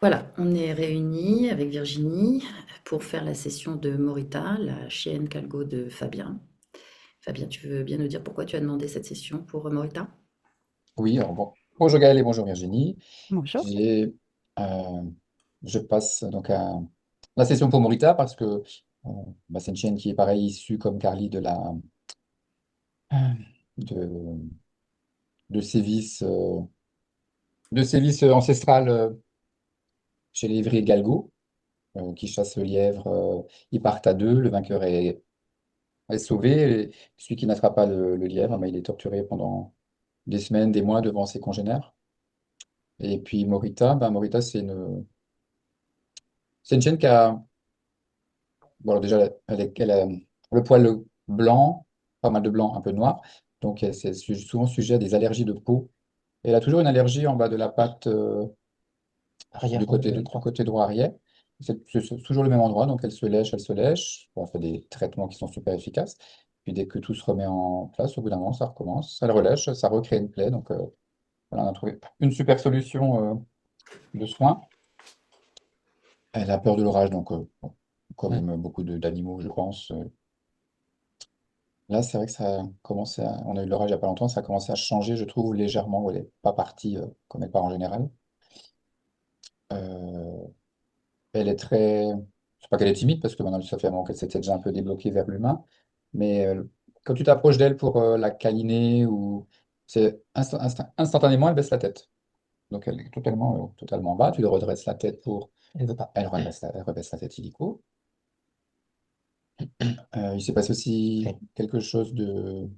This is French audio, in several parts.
Voilà, on est réunis avec Virginie pour faire la session de Morita, la chienne Calgo de Fabien. Fabien, tu veux bien nous dire pourquoi tu as demandé cette session pour Morita? Oui, alors bon. Bonjour Gaël et bonjour Virginie. Bonjour. J'ai, euh, je passe donc à la session pour Morita parce que c'est une chienne qui est pareil issue comme Carly de, de sévices ancestrales chez les vrais galgos qui chassent le lièvre. Ils partent à deux, le vainqueur est sauvé. Et celui qui n'attrape pas le lièvre, il est torturé pendant des semaines, des mois devant ses congénères. Et puis Morita, Morita c'est une chienne qui a. Bon, alors déjà, elle a le poil blanc, pas mal de blanc, un peu noir. Donc, c'est souvent sujet à des allergies de peau. Et elle a toujours une allergie en bas de la patte Arrière, du droit. côté droit arrière. C'est toujours le même endroit. Donc, elle se lèche, elle se lèche. Bon, on fait des traitements qui sont super efficaces. Puis, dès que tout se remet en place, au bout d'un moment, ça recommence. Elle relèche, ça recrée une plaie. Donc, voilà, on a trouvé une super solution de soins. Elle a peur de l'orage. Donc, bon, Mm. comme beaucoup d'animaux, je pense. Là, c'est vrai que ça a commencé à. On a eu l'orage il n'y a pas longtemps, ça a commencé à changer, je trouve, légèrement. Elle n'est pas partie comme elle part en général. Euh, Elle est très. C'est pas qu'elle est timide, parce que maintenant, ça fait un moment qu'elle s'était déjà un peu débloquée vers l'humain. Mais quand tu t'approches d'elle pour la câliner, ou c'est instantanément, elle baisse la tête. Donc, elle est totalement bas. Tu lui redresses la tête pour. Elle veut pas. Elle rebaisse la tête illico. Il s'est passé aussi Ouais. quelque chose de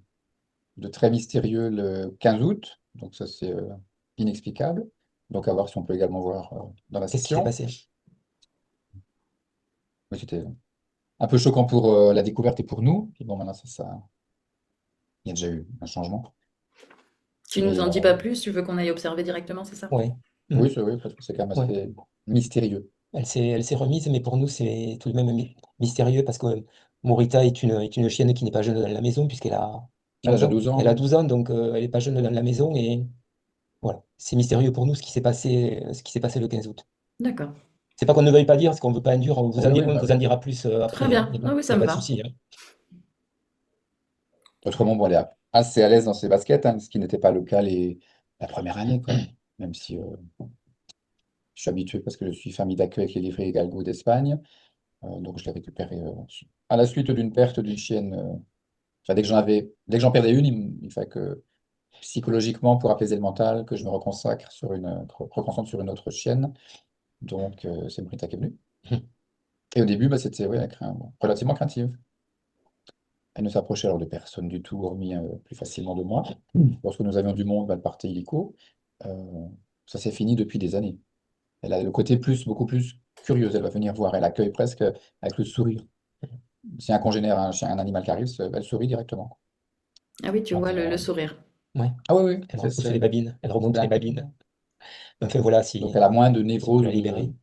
très mystérieux le 15 août. Donc ça, c'est inexplicable. Donc à voir si on peut également voir dans la Qu'est-ce qui s'est section. passé? Mais c'était un peu choquant pour la découverte et pour nous. Puis bon, maintenant, il y a déjà eu un changement. Tu nous Mais en dis pas plus, tu veux qu'on aille observer directement, c'est ça? Ouais. Mm. oui, parce que c'est quand même Ouais. assez mystérieux. Elle s'est remise, mais pour nous, c'est tout de même mystérieux parce que Morita est une chienne qui n'est pas jeune dans la maison, puisqu'elle a Elle a 15 déjà ans. 12 ans, Elle a oui. 12 ans, donc elle n'est pas jeune dans la maison. Et voilà. C'est mystérieux pour nous ce qui s'est passé le 15 août. D'accord. C'est pas qu'on ne veuille pas dire, c'est qu'on ne veut pas induire. Oui, oui, On bah vous oui. en dira plus Très après, hein. bien. Il n'y Ah oui, ça a me pas de va. souci, hein. Autrement, bon, elle est assez à l'aise dans ses baskets, ce qui n'était pas le cas la première année, quoi. Même si je suis habitué parce que je suis famille d'accueil avec les livrets Galgo d'Espagne. Donc je l'ai récupéré à la suite d'une perte d'une chienne. Enfin, dès que j'en perdais une, il fallait que psychologiquement, pour apaiser le mental, que je me reconcentre sur une autre chienne. Donc c'est Brita qui est venue. Et au début, c'était ouais, relativement craintive. Elle ne s'approchait alors de personne du tout, hormis plus facilement de moi. Lorsque nous avions du monde, elle partait illico. Euh, Ça s'est fini depuis des années. Elle a le côté beaucoup plus curieux. Elle va venir voir. Elle accueille presque avec le sourire. Si un congénère, un animal qui arrive, elle sourit directement. Ah oui, tu Donc, vois le sourire. ouais. Ah oui, oui, Elle repousse les babines. Elle c'est remonte les dingue. babines. Enfin voilà, Donc elle a moins de si on peut névrose la ou libérer.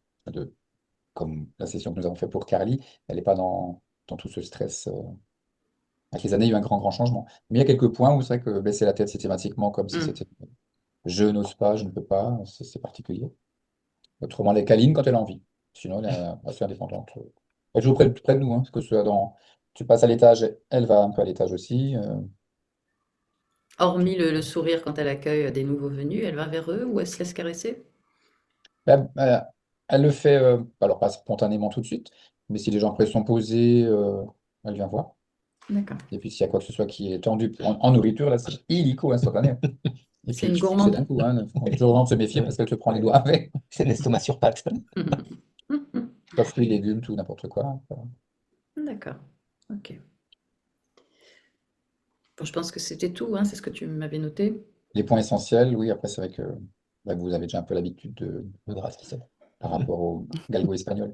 comme la session que nous avons fait pour Carly. Elle n'est pas dans tout ce stress. Avec les années, il y a eu un grand changement. Mais il y a quelques points où c'est vrai que baisser la tête systématiquement, comme si Hmm. c'était je n'ose pas, je ne peux pas, c'est particulier. Autrement, elle est câline quand elle a envie. Sinon, elle est assez indépendante. Elle est toujours près de nous, parce que tu passes à l'étage, elle va un peu à l'étage aussi. Hormis le sourire quand elle accueille des nouveaux venus, elle va vers eux ou elle se laisse caresser? Elle, elle- elle le fait, alors pas spontanément tout de suite, mais si les gens après sont posés, elle vient voir. D'accord. Et puis s'il y a quoi que ce soit qui est tendu en nourriture, là, c'est illico instantané. Et C'est puis une c'est gourmande. d'un coup, hein, faut toujours vraiment se méfier Ouais. parce qu'elle te prend les Ouais. doigts avec. C'est un estomac sur pattes. Pas fruits, légumes, tout, n'importe quoi. Voilà. D'accord. Ok. Bon, je pense que c'était tout, hein, c'est ce que tu m'avais noté. Les points essentiels, oui, après c'est vrai que vous avez déjà un peu l'habitude On verra ce qui sort. par rapport au galgo espagnol,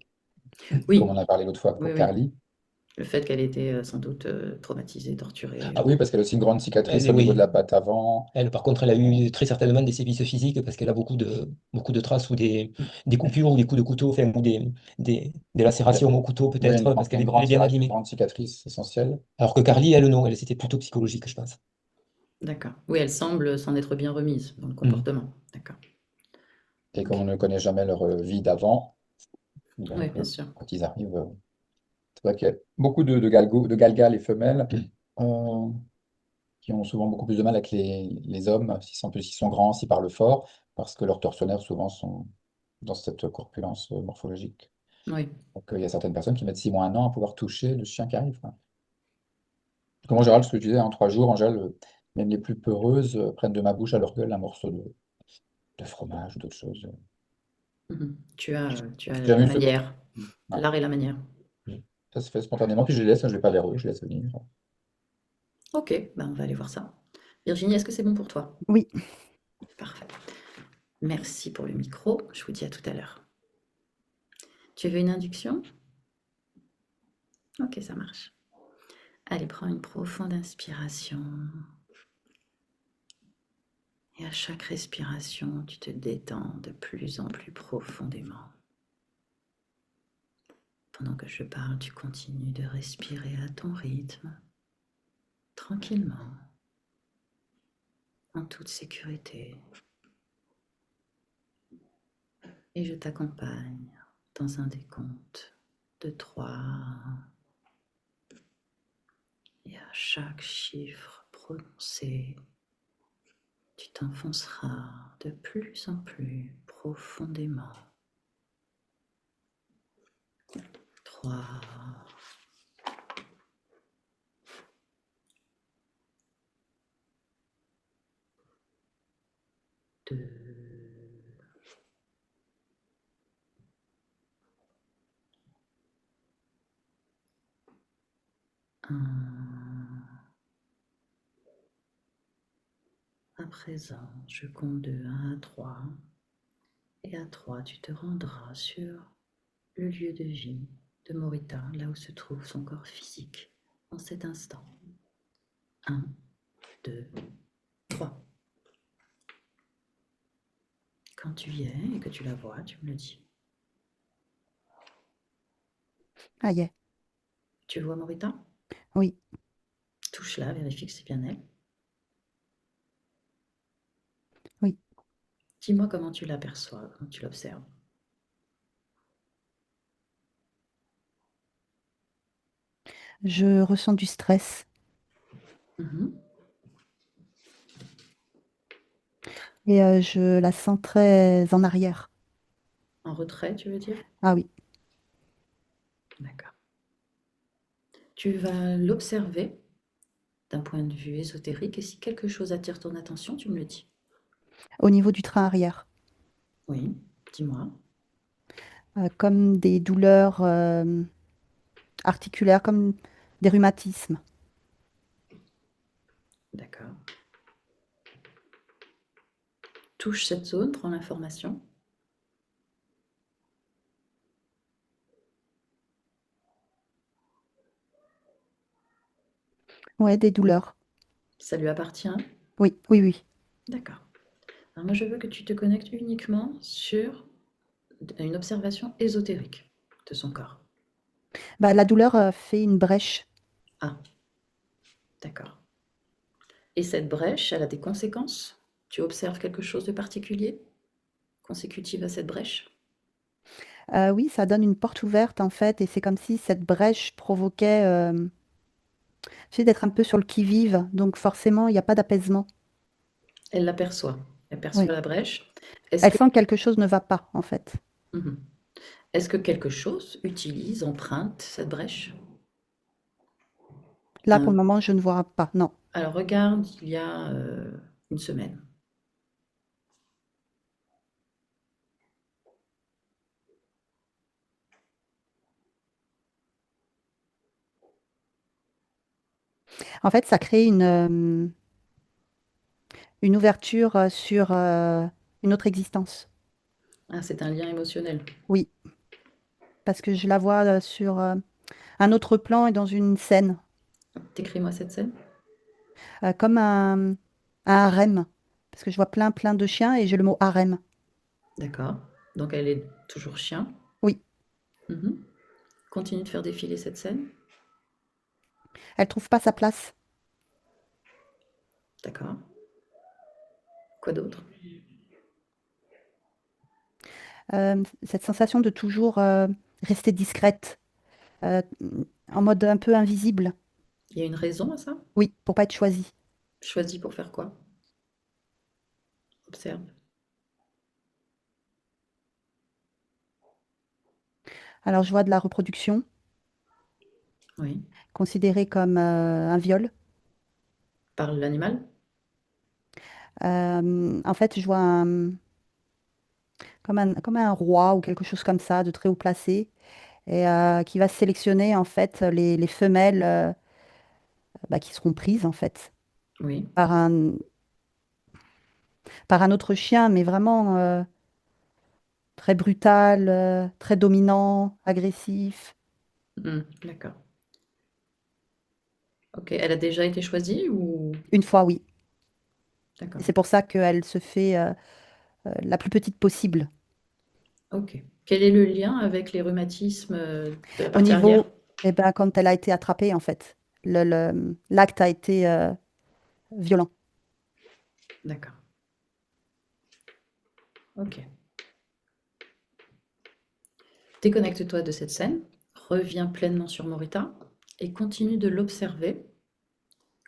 comme on Oui, a parlé l'autre fois oui, pour oui. Carly. Le fait qu'elle était sans doute traumatisée, torturée. Ah oui, parce qu'elle a aussi une grande cicatrice Elle, au niveau de oui. la patte avant. Elle, par contre, elle a eu très certainement des sévices physiques parce qu'elle a beaucoup de traces ou des coupures ou des coups de couteau, enfin, ou des Il y a, lacérations au couteau oui, peut-être parce qu'elle elle est bien une abîmée. grande cicatrice essentielle. Alors que Carly, elle, non, elle, c'était plutôt psychologique, je pense. D'accord. Oui, elle semble s'en être bien remise dans le Mm. comportement. D'accord. Et comme on ne connaît jamais leur vie d'avant, Oui, donc bien sûr. quand ils arrivent, c'est vrai qu'il y a beaucoup de galgas, les femelles, euh, qui ont souvent beaucoup plus de mal avec les hommes, s'ils sont grands, s'ils parlent fort, parce que leurs tortionnaires souvent sont dans cette corpulence morphologique. Oui. Donc il y a certaines personnes qui mettent 6 mois, 1 an à pouvoir toucher le chien qui arrive, quoi. Comme en général, ce que je disais, en 3 jours, en général, même les plus peureuses prennent de ma bouche à leur gueule un morceau de fromage ou d'autre chose. Mhm. Tu as J'ai jamais la eu ce... manière, Ouais. l'art et la manière. Ça se fait spontanément, puis je les laisse, je ne vais pas vers eux, je les laisse venir. Ok, ben on va aller voir ça. Virginie, est-ce que c'est bon pour toi? Oui, Parfait. Merci pour le micro. Je vous dis à tout à l'heure. Tu veux une induction? Ok, ça marche. Allez, prends une profonde inspiration. Et à chaque respiration, tu te détends de plus en plus profondément. Pendant que je parle, tu continues de respirer à ton rythme, tranquillement, en toute sécurité. Et je t'accompagne dans un décompte de 3. Et à chaque chiffre prononcé, tu t'enfonceras de plus en plus profondément. 3, 2, 1. À présent, je compte de 1 à 3. Et à 3, tu te rendras sur le lieu de vie de Morita, là où se trouve son corps physique en cet instant. 1, 2, 3. Quand tu y es et que tu la vois, tu me le dis. ah y est, Tu vois Morita? oui. Touche-la, vérifie que c'est bien elle. Oui. Dis-moi comment tu l'aperçois, comment tu l'observes. Je ressens du stress Mhm. et je la sens très en arrière. En retrait, tu veux dire? Ah oui, D'accord. Tu vas l'observer d'un point de vue ésotérique et si quelque chose attire ton attention, tu me le dis. au niveau du train arrière, Oui, dis-moi. comme des douleurs articulaires, comme des rhumatismes. D'accord. Touche cette zone, prends l'information. Ouais, des douleurs. Ça lui appartient? Oui, oui, oui. D'accord. Alors moi, je veux que tu te connectes uniquement sur une observation ésotérique de son corps. Bah, la douleur fait une brèche. Ah, d'accord. Et cette brèche, elle a des conséquences? Tu observes quelque chose de particulier consécutive à cette brèche? Oui, ça donne une porte ouverte en fait, et c'est comme si cette brèche provoquait, tu sais, d'être un peu sur le qui-vive. Donc forcément, il n'y a pas d'apaisement. Elle l'aperçoit. Elle perçoit Oui. la brèche. Est-ce Elle que... sent que quelque chose ne va pas en fait. Mhm. Est-ce que quelque chose utilise, emprunte cette brèche? Là, pour le Un- moment, je ne vois pas. Non. Alors regarde, il y a une semaine. En fait, ça crée une ouverture sur une autre existence. Ah, c'est un lien émotionnel. Oui, parce que je la vois sur un autre plan et dans une scène, Décris-moi cette scène. comme un harem. Parce que je vois plein, plein de chiens et j'ai le mot harem. D'accord. Donc elle est toujours chien. Oui, Mhm. Continue de faire défiler cette scène. elle trouve pas sa place. D'accord. Quoi d'autre? Cette sensation de toujours rester discrète, euh, en mode un peu invisible. Il y a une raison à ça? Oui, pour pas être choisie. Choisi pour faire quoi? Observe. Alors, je vois de la reproduction Oui. considérée comme un viol. Par l'animal? En fait, je vois comme un roi ou quelque chose comme ça, de très haut placé, et qui va sélectionner en fait les femelles bah, qui seront prises en fait Oui. par par un autre chien, mais vraiment très brutal, très dominant, agressif. D'accord. Ok. Elle a déjà été choisie ou... Une fois, oui. Et D'accord. c'est pour ça qu'elle se fait la plus petite possible. Ok. Quel est le lien avec les rhumatismes de la Au partie arrière? niveau, eh ben, quand elle a été attrapée, en fait, l'acte a été violent. D'accord. Ok. Déconnecte-toi de cette scène, reviens pleinement sur Morita et continue de l'observer.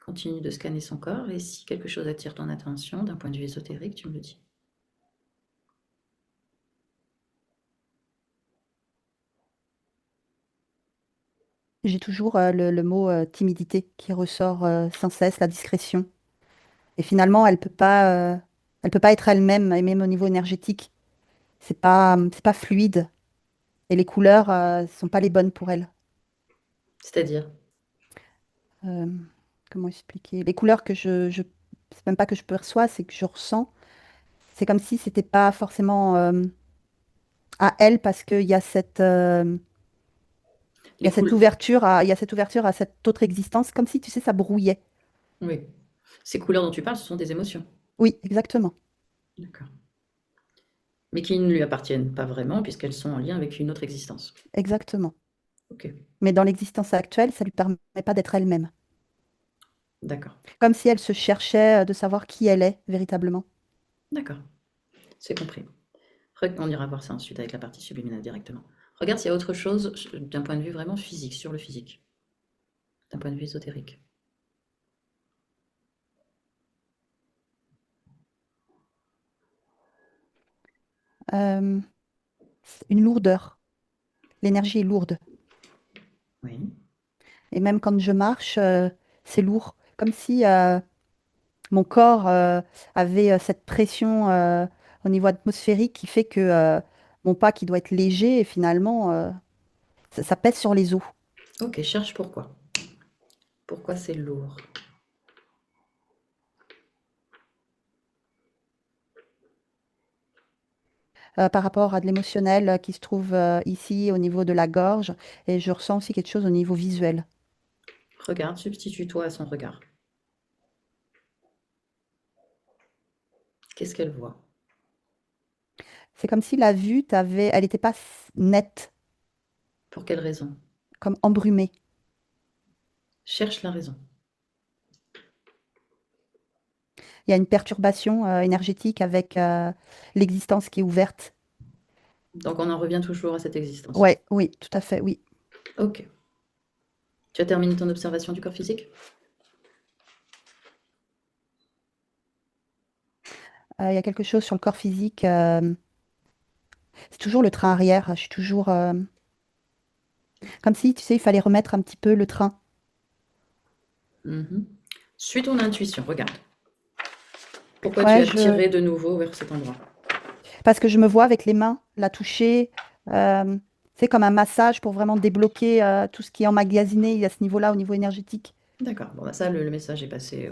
Continue de scanner son corps et si quelque chose attire ton attention d'un point de vue ésotérique, tu me le dis. J'ai toujours le mot timidité qui ressort sans cesse, la discrétion. Et finalement, elle peut pas être elle-même, et même au niveau énergétique. C'est pas fluide. Et les couleurs sont pas les bonnes pour elle. C'est-à-dire, Euh, Comment expliquer? Les couleurs c'est même pas que je perçois, c'est que je ressens. C'est comme si c'était pas forcément à elle parce qu'il y a il y les a cette couleurs. ouverture il y a cette ouverture à cette autre existence, comme si, tu sais, ça brouillait. Oui. Ces couleurs dont tu parles, ce sont des émotions. Oui, exactement. D'accord. Mais qui ne lui appartiennent pas vraiment puisqu'elles sont en lien avec une autre existence. Exactement. Ok. Mais dans l'existence actuelle, ça lui permet pas d'être elle-même. D'accord. Comme si elle se cherchait de savoir qui elle est véritablement. D'accord. C'est compris. On ira voir ça ensuite avec la partie subliminale directement. Regarde s'il y a autre chose d'un point de vue vraiment physique, sur le physique, d'un point de vue ésotérique. Euh, une lourdeur. L'énergie est lourde. Oui. Et même quand je marche, c'est lourd. Comme si mon corps avait cette pression au niveau atmosphérique qui fait que mon pas qui doit être léger, et finalement, ça pèse sur les os. Ok, cherche pourquoi. Pourquoi c'est lourd? Par rapport à de l'émotionnel qui se trouve ici au niveau de la gorge. Et je ressens aussi quelque chose au niveau visuel. Regarde, substitue-toi à son regard. Qu'est-ce qu'elle voit? C'est comme si la vue, elle n'était pas nette, Pour quelle raison? comme embrumée. Cherche la raison. Il y a une perturbation énergétique avec l'existence qui est ouverte. Donc on en revient toujours à cette existence. Ouais, oui, tout à fait, oui. Ok. Tu as terminé ton observation du corps physique? Il y a quelque chose sur le corps physique. C'est toujours le train arrière. Je suis toujours comme si, tu sais, il fallait remettre un petit peu le train. Mhm. Suis ton intuition, regarde. Pourquoi tu es Ouais, attiré de nouveau vers cet endroit? parce que je me vois avec les mains, la toucher. C'est comme un massage pour vraiment débloquer tout ce qui est emmagasiné à ce niveau-là, au niveau énergétique. D'accord, bon, bah ça, le message est passé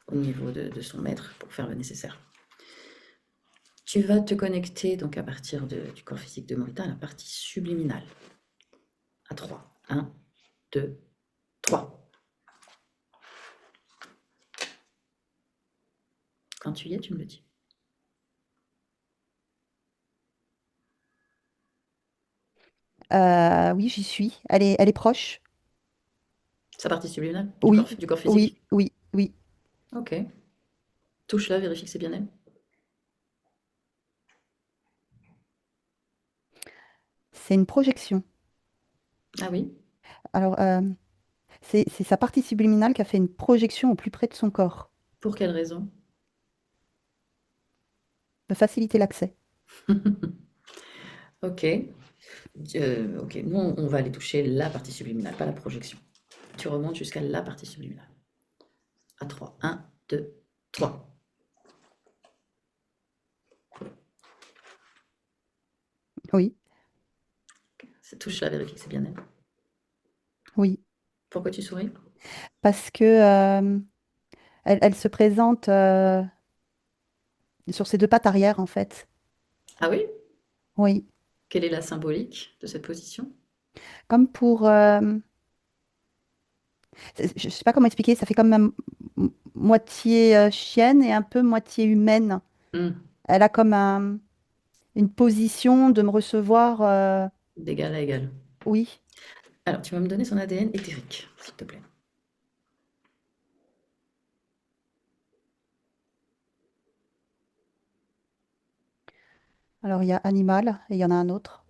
au niveau de son maître pour faire le nécessaire. Tu vas te connecter donc à partir du corps physique de Morita à la partie subliminale. À 3. 1, 2, 3. Quand tu y es, tu me le dis. Oui, j'y suis. Elle est proche. Sa partie subliminale Oui, du corps oui, physique? oui, oui. Ok. Touche-la, vérifie que c'est bien elle. c'est une projection. Ah oui? Alors, c'est sa partie subliminale qui a fait une projection au plus près de son corps, Pour quelle raison? de faciliter l'accès. Ok. Ok, nous on va aller toucher la partie subliminale, pas la projection. Tu remontes jusqu'à la partie subliminale. À 3. 1, 2, 3. Oui, Ça touche la vérifie que c'est bien elle. oui. Pourquoi tu souris? Parce que elle se présente sur ses deux pattes arrière, en fait. Ah oui? Oui. Quelle est la symbolique de cette position? Comme pour. Je sais pas comment expliquer, ça fait comme moitié chienne et un peu moitié humaine. Hmm, Elle a comme une position de me recevoir. d'égal à égal. Oui. Alors, tu vas me donner son ADN éthérique, s'il te plaît. Alors, il y a animal et il y en a un autre.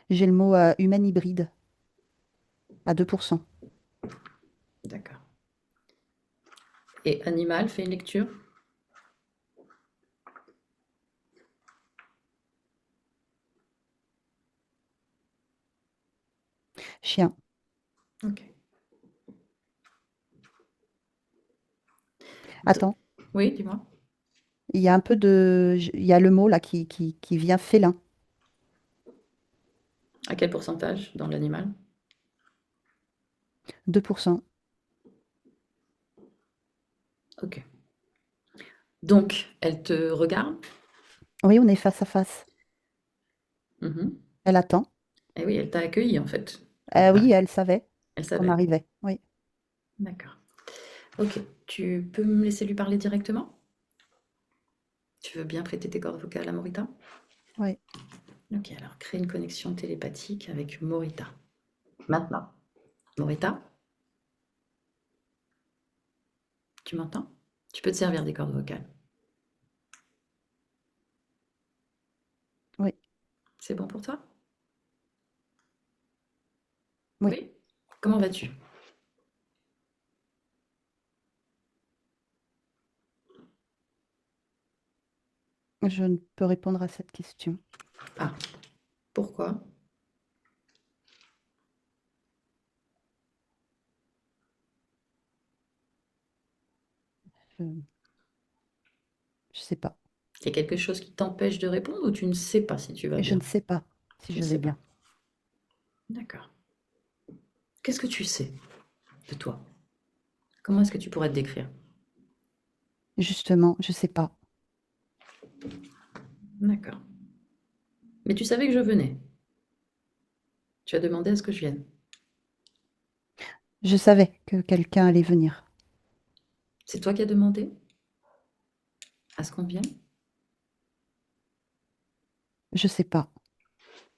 J'ai le mot humaine hybride à 2%. D'accord. Et animal, fais une lecture. Chien. Ok. Do- Attends, Oui, dis-moi. il y a un peu de. Il y a le mot là qui vient félin. À quel pourcentage dans l'animal? 2%. Ok. Donc, elle te regarde? Oui, on est face à face. Mhm. Elle attend. Eh oui, elle t'a accueilli en fait. Elle t'a- Oui, elle savait elle qu'on savait. arrivait. Oui. D'accord. Ok. Tu peux me laisser lui parler directement? Tu veux bien prêter tes cordes vocales à Morita? Oui. Ok, alors crée une connexion télépathique avec Morita. Maintenant. Morita, tu m'entends? Tu peux te servir des cordes vocales. Oui. C'est bon pour toi? Oui. Oui. Comment vas-tu? Je ne peux répondre à cette question. Ah, pourquoi? Je ne sais pas. Il y a quelque chose qui t'empêche de répondre ou tu ne sais pas si tu vas Et je bien? ne sais pas si Tu ne je vais sais pas. bien. D'accord. Qu'est-ce que tu sais de toi? Comment est-ce que tu pourrais te décrire? Justement, je ne sais pas. D'accord. Mais tu savais que je venais. Tu as demandé à ce que je vienne. Je savais que quelqu'un allait venir. C'est toi qui as demandé à ce qu'on vienne? Je ne sais pas.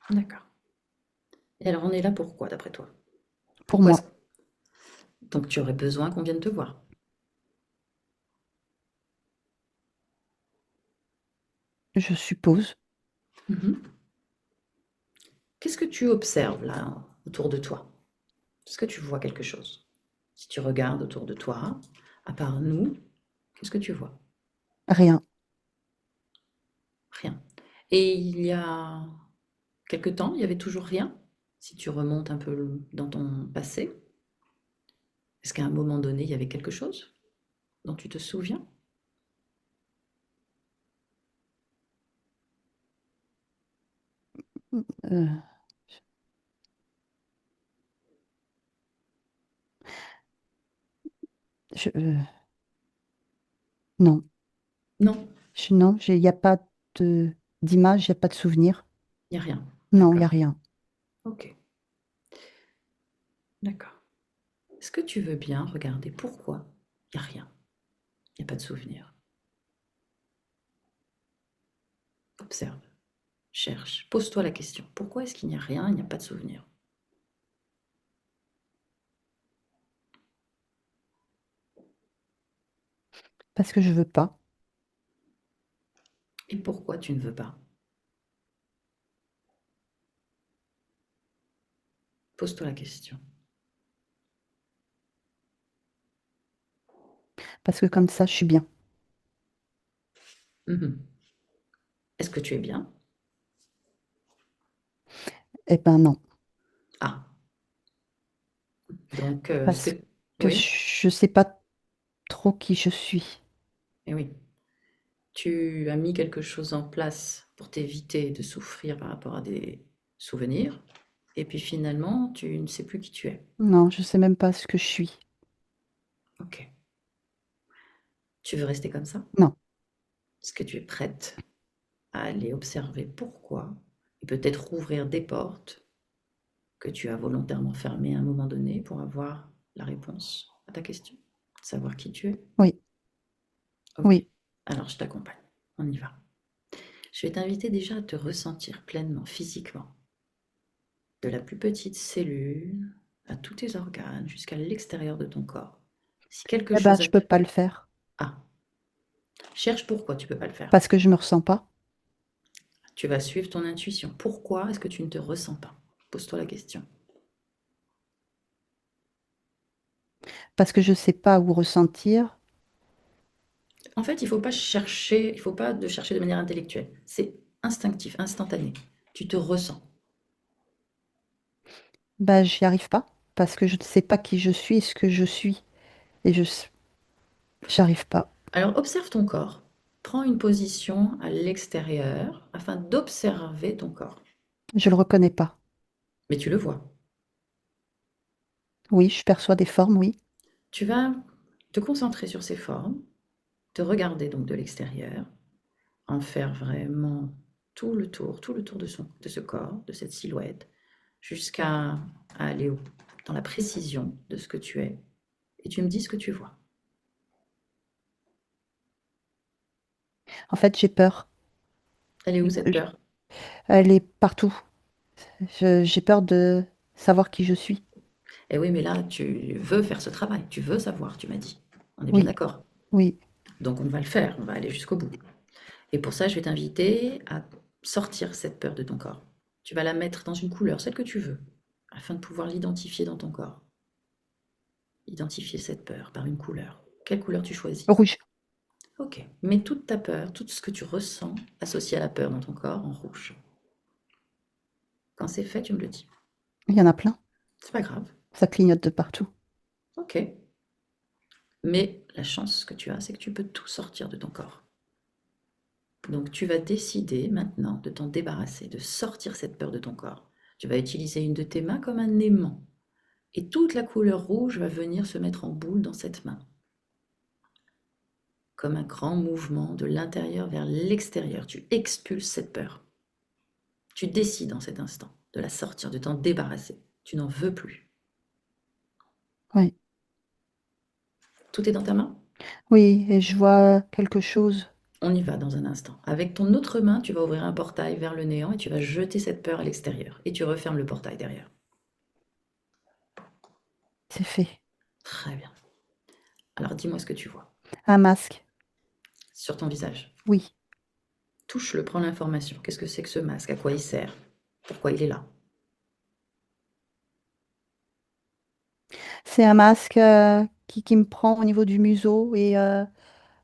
D'accord. Et alors on est là pourquoi, d'après toi? Pour Pourquoi est-ce... moi, Donc tu aurais besoin qu'on vienne te voir. je suppose. Mhm. Qu'est-ce que tu observes là autour de toi? Est-ce que tu vois quelque chose? Si tu regardes autour de toi, à part nous, qu'est-ce que tu vois? Rien. Rien. Et il y a quelque temps, il y avait toujours rien? Si tu remontes un peu dans ton passé, est-ce qu'à un moment donné, il y avait quelque chose dont tu te souviens? Euh, je- euh, non. Non, Non, il n'y a pas d'image, il n'y a pas de souvenir. il n'y a rien. Non, il n'y a D'accord. rien. Ok, d'accord. Est-ce que tu veux bien regarder pourquoi il n'y a rien? Il n'y a pas de souvenir. Observe, cherche, pose-toi la question. Pourquoi est-ce qu'il n'y a rien, il n'y a pas de souvenir? Parce que je veux pas. Et pourquoi tu ne veux pas? Pose-toi la question. Parce que comme ça, je suis bien. Mhm. Est-ce que tu es bien? Eh ben non. Ah, donc ce Parce que... que Oui, je sais pas trop qui je suis. eh oui. Tu as mis quelque chose en place pour t'éviter de souffrir par rapport à des souvenirs, et puis finalement, tu ne sais plus qui tu es. Non, je sais même pas ce que je suis. Ok. Tu veux rester comme ça? Non. Est-ce que tu es prête à aller observer pourquoi, et peut-être rouvrir des portes que tu as volontairement fermées à un moment donné pour avoir la réponse à ta question, savoir qui tu es? Oui, Ok. oui. Alors je t'accompagne. On y va. Je vais t'inviter déjà à te ressentir pleinement, physiquement, de la plus petite cellule à tous tes organes, jusqu'à l'extérieur de ton corps. Si quelque Eh ben, chose a... je peux pas le faire. Ah, cherche pourquoi tu ne peux pas le faire. Parce que je me ressens pas. Tu vas suivre ton intuition. Pourquoi est-ce que tu ne te ressens pas? Pose-toi la question. Parce que je sais pas où ressentir. En fait, il ne faut pas chercher, il faut pas de chercher de manière intellectuelle. C'est instinctif, instantané. Tu te ressens. Bah, j'y arrive pas. Parce que je ne sais pas qui je suis et ce que je suis. Et j'arrive pas. Alors observe ton corps. Prends une position à l'extérieur afin d'observer ton corps. Je le reconnais pas. Mais tu le vois. Oui, je perçois des formes, oui. Tu vas te concentrer sur ces formes, te regarder donc de l'extérieur, en faire vraiment tout le tour de ce corps, de cette silhouette, jusqu'à aller dans la précision de ce que tu es. Et tu me dis ce que tu vois. En fait, j'ai peur. Elle est où cette Je- peur? Elle est partout. J'ai peur de savoir qui je suis. Eh oui, mais là, tu veux faire ce travail, tu veux savoir, tu m'as dit. On est bien Oui, d'accord. oui. Donc on va le faire, on va aller jusqu'au bout. Et pour ça, je vais t'inviter à sortir cette peur de ton corps. Tu vas la mettre dans une couleur, celle que tu veux, afin de pouvoir l'identifier dans ton corps. Identifier cette peur par une couleur. Quelle couleur tu choisis? Rouge. Ok. Mets toute ta peur, tout ce que tu ressens associé à la peur dans ton corps en rouge. Quand c'est fait, tu me le dis. Il y en a plein. C'est pas grave. Ça clignote de partout. Ok. Mais la chance que tu as, c'est que tu peux tout sortir de ton corps. Donc tu vas décider maintenant de t'en débarrasser, de sortir cette peur de ton corps. Tu vas utiliser une de tes mains comme un aimant. Et toute la couleur rouge va venir se mettre en boule dans cette main. Comme un grand mouvement de l'intérieur vers l'extérieur. Tu expulses cette peur. Tu décides en cet instant de la sortir, de t'en débarrasser. Tu n'en veux plus. Oui. Tout est dans ta main? Oui, et je vois quelque chose. On y va dans un instant. Avec ton autre main, tu vas ouvrir un portail vers le néant et tu vas jeter cette peur à l'extérieur. Et tu refermes le portail derrière. C'est fait. Très bien. Alors dis-moi ce que tu vois. Un masque. Sur ton visage. Oui. Touche-le, prends l'information. Qu'est-ce que c'est que ce masque? À quoi il sert? Pourquoi il est là? C'est un masque qui me prend au niveau du museau et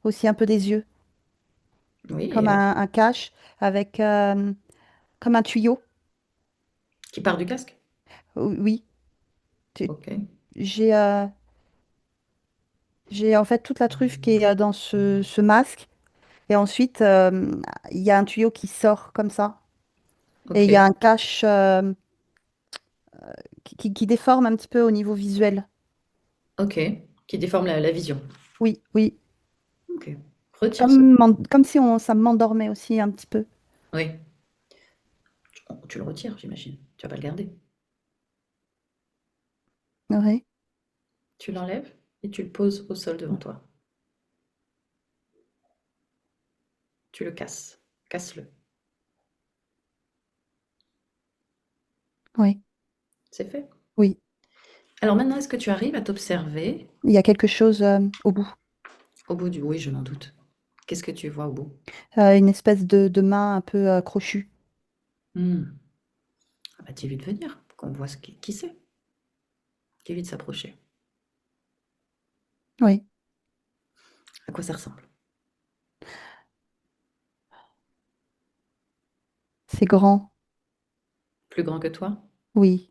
aussi un peu des yeux. Oui, et Comme un cache avec comme un tuyau. qui part du casque? Oui. Tu- Ok. J'ai j'ai en fait toute la truffe qui est dans ce masque. Et ensuite, il y a un tuyau qui sort comme ça. Et Ok. il y a un cache qui déforme un petit peu au niveau visuel. Ok. Qui déforme la vision. Oui, oui. Ok. Retire ce. Comme si ça m'endormait aussi un petit peu. Oui. Tu le retires, j'imagine. Tu vas pas le garder. Oui, Tu l'enlèves et tu le poses au sol devant toi. Tu le casses. Casse-le. oui, C'est fait. oui. Alors maintenant, est-ce que tu arrives à t'observer Il y a quelque chose au bout. au bout du... Oui, je m'en doute. Qu'est-ce que tu vois au bout? Une espèce de main un peu crochue. Hmm. Ah bah, dis-lui de venir, pour qu'on voit qui c'est. Dis-lui de s'approcher. Oui, À quoi ça ressemble? c'est grand. Plus grand que toi? Oui.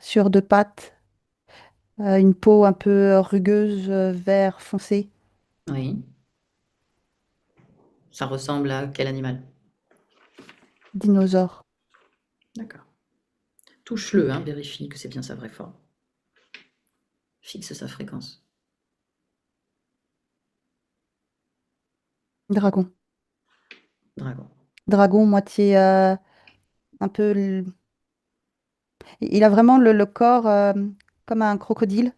Sur deux pattes. Une peau un peu rugueuse, vert foncé. Oui. Ça ressemble à quel animal? Dinosaure. D'accord. Touche-le, hein, vérifie que c'est bien sa vraie forme. Fixe sa fréquence. Dragon. Dragon. Dragon, moitié un peu. Il a vraiment le corps comme un crocodile,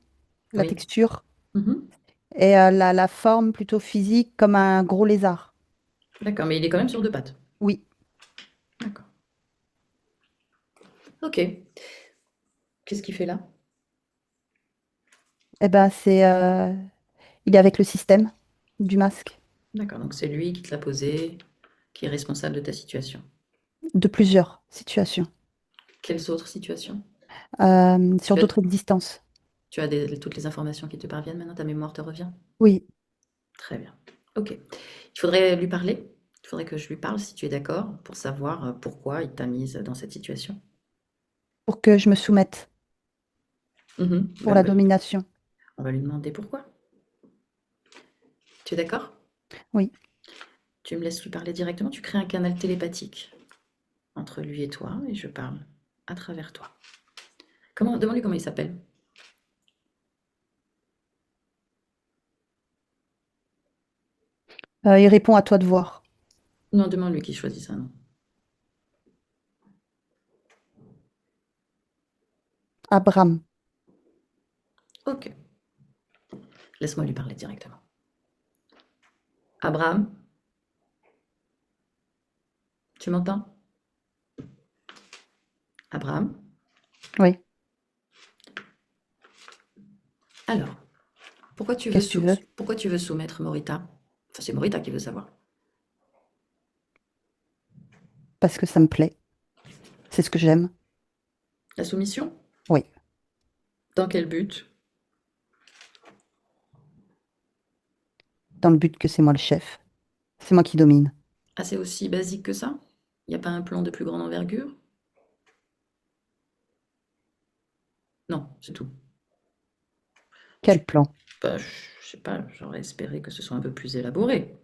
la Oui. texture, Mhm. et la forme plutôt physique comme un gros lézard. D'accord, mais il est quand même sur deux pattes. Oui. D'accord. Ok. Qu'est-ce qu'il fait là? Eh ben, il est avec le système du masque, D'accord, donc c'est lui qui te l'a posé, qui est responsable de ta situation. de plusieurs situations, Quelles autres situations? sur Tu as, d'autres existences. tu as toutes les informations qui te parviennent maintenant, ta mémoire te revient? Oui, Très bien. Ok. Il faudrait lui parler. Il faudrait que je lui parle si tu es d'accord pour savoir pourquoi il t'a mise dans cette situation. pour que je me soumette, Mhm. pour Ben, la domination. on va lui demander pourquoi. Tu es d'accord? Oui. Tu me laisses lui parler directement. Tu crées un canal télépathique entre lui et toi et je parle à travers toi. Demande-lui comment il s'appelle. Il répond à toi de voir. Non, demande-lui qui choisit ça, non. Abraham. Ok. Laisse-moi lui parler directement. Abraham, tu m'entends? Abraham? Oui. Alors, Qu'est-ce que tu veux? pourquoi tu veux soumettre Morita? Enfin, c'est Morita qui veut savoir. Parce que ça me plaît. C'est ce que j'aime. La soumission? Oui. Dans quel but? Dans le but que c'est moi le chef. C'est moi qui domine. Ah, c'est aussi basique que ça? Il n'y a pas un plan de plus grande envergure? Non, c'est tout. Quel plan? Bah, je sais pas, j'aurais espéré que ce soit un peu plus élaboré.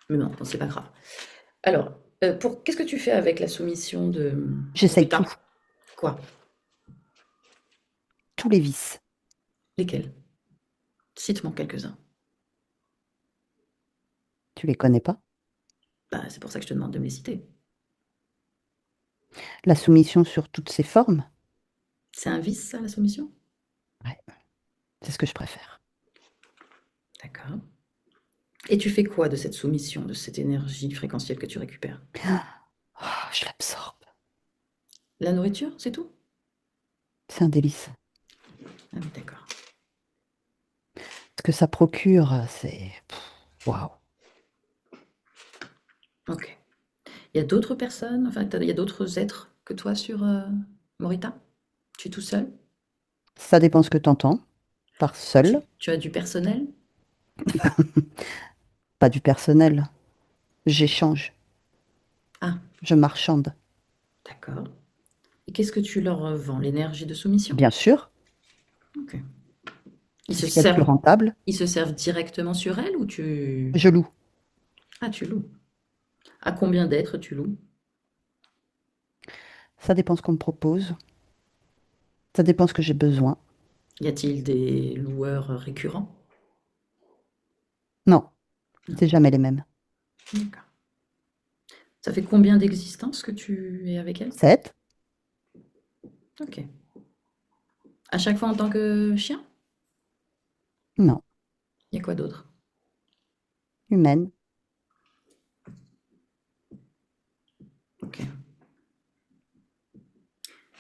Mais non, bon, c'est pas grave. Alors, qu'est-ce que tu fais avec la soumission de J'essaye Morita? tout. Quoi? Tous les vices. Lesquels? Cite-moi quelques-uns. Tu les connais pas? Bah, c'est pour ça que je te demande de me les citer. La soumission sur toutes ses formes? C'est un vice, ça, la soumission? Ouais. C'est ce que je préfère. D'accord. Et tu fais quoi de cette soumission, de cette énergie fréquentielle que tu récupères? Oh, je l'absorbe. La nourriture, c'est tout? C'est un délice. Ah oui, d'accord. Ce que ça procure, c'est... Waouh. Ok. Il y a d'autres personnes, enfin, il y a d'autres êtres que toi sur Morita? Tu es tout seul? Ça dépend ce que t'entends. Par seul, Tu as du personnel? pas du personnel. J'échange. Ah, Je marchande. d'accord. Et qu'est-ce que tu leur vends? L'énergie de soumission? Bien sûr, Ok. Ils c'est se ce qu'il y a de plus servent, rentable. ils se servent directement sur elle ou tu... Je loue. Ah, tu loues. À combien d'êtres tu loues? Ça dépend ce qu'on me propose. Ça dépend ce que j'ai besoin. Y a-t-il des loueurs récurrents? Non, Non. c'est jamais les mêmes. D'accord. Ça fait combien d'existences que tu es avec elle? 7? Ok. À chaque fois en tant que chien? Non. Il y a quoi d'autre? Humaine. Ok.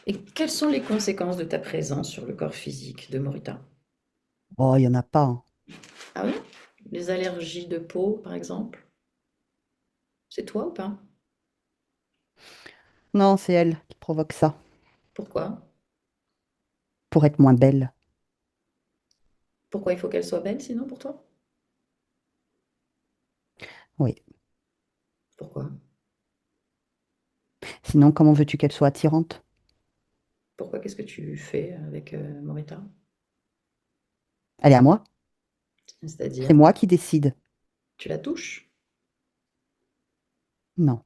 Et quelles sont les conséquences de ta présence sur le corps physique de Morita? Oh, il n'y en a pas, hein. Ah oui? Les allergies de peau, par exemple, c'est toi ou pas? Non, c'est elle qui provoque ça, Pourquoi? pour être moins belle. Pourquoi il faut qu'elle soit belle sinon pour toi? Oui. Pourquoi? Sinon, comment veux-tu qu'elle soit attirante? Pourquoi? Qu'est-ce que tu fais avec Morita? Elle est à moi. C'est C'est-à-dire, moi qui décide. tu la touches? Non,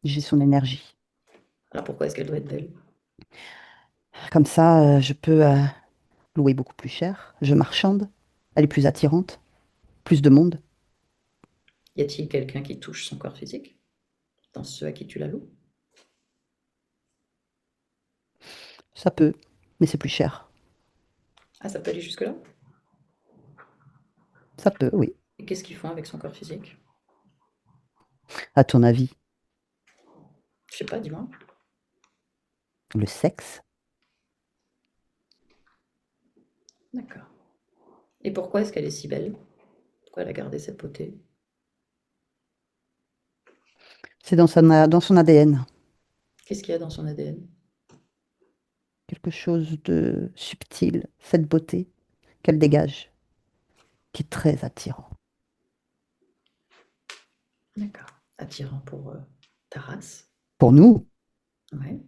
j'ai son énergie. Alors pourquoi est-ce qu'elle doit être belle? Comme ça, je peux louer beaucoup plus cher. Je marchande. Elle est plus attirante. Plus de monde. Y a-t-il quelqu'un qui touche son corps physique dans ceux à qui tu la loues? Ça peut, mais c'est plus cher. Ah, ça peut aller jusque-là? Ça peut, oui. Et qu'est-ce qu'ils font avec son corps physique? À ton avis, Je sais pas, dis-moi. le sexe, D'accord. Et pourquoi est-ce qu'elle est si belle? Pourquoi elle a gardé cette beauté? c'est dans son ADN. Qu'est-ce qu'il y a dans son ADN? Quelque chose de subtil, cette beauté qu'elle dégage, qui est très attirant. D'accord. Attirant pour ta race. Pour nous, Ouais.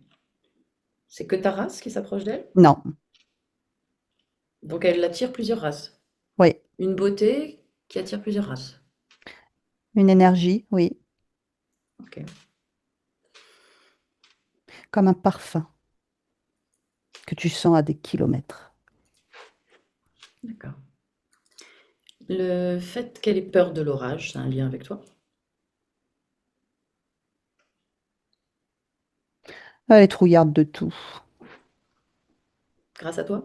C'est que ta race qui s'approche d'elle? non. Donc elle attire plusieurs races. Oui, Une beauté qui attire plusieurs races. une énergie, oui, Ok. comme un parfum que tu sens à des kilomètres. D'accord. Le fait qu'elle ait peur de l'orage, c'est un lien avec toi? Elle est trouillarde de tout. Grâce à toi?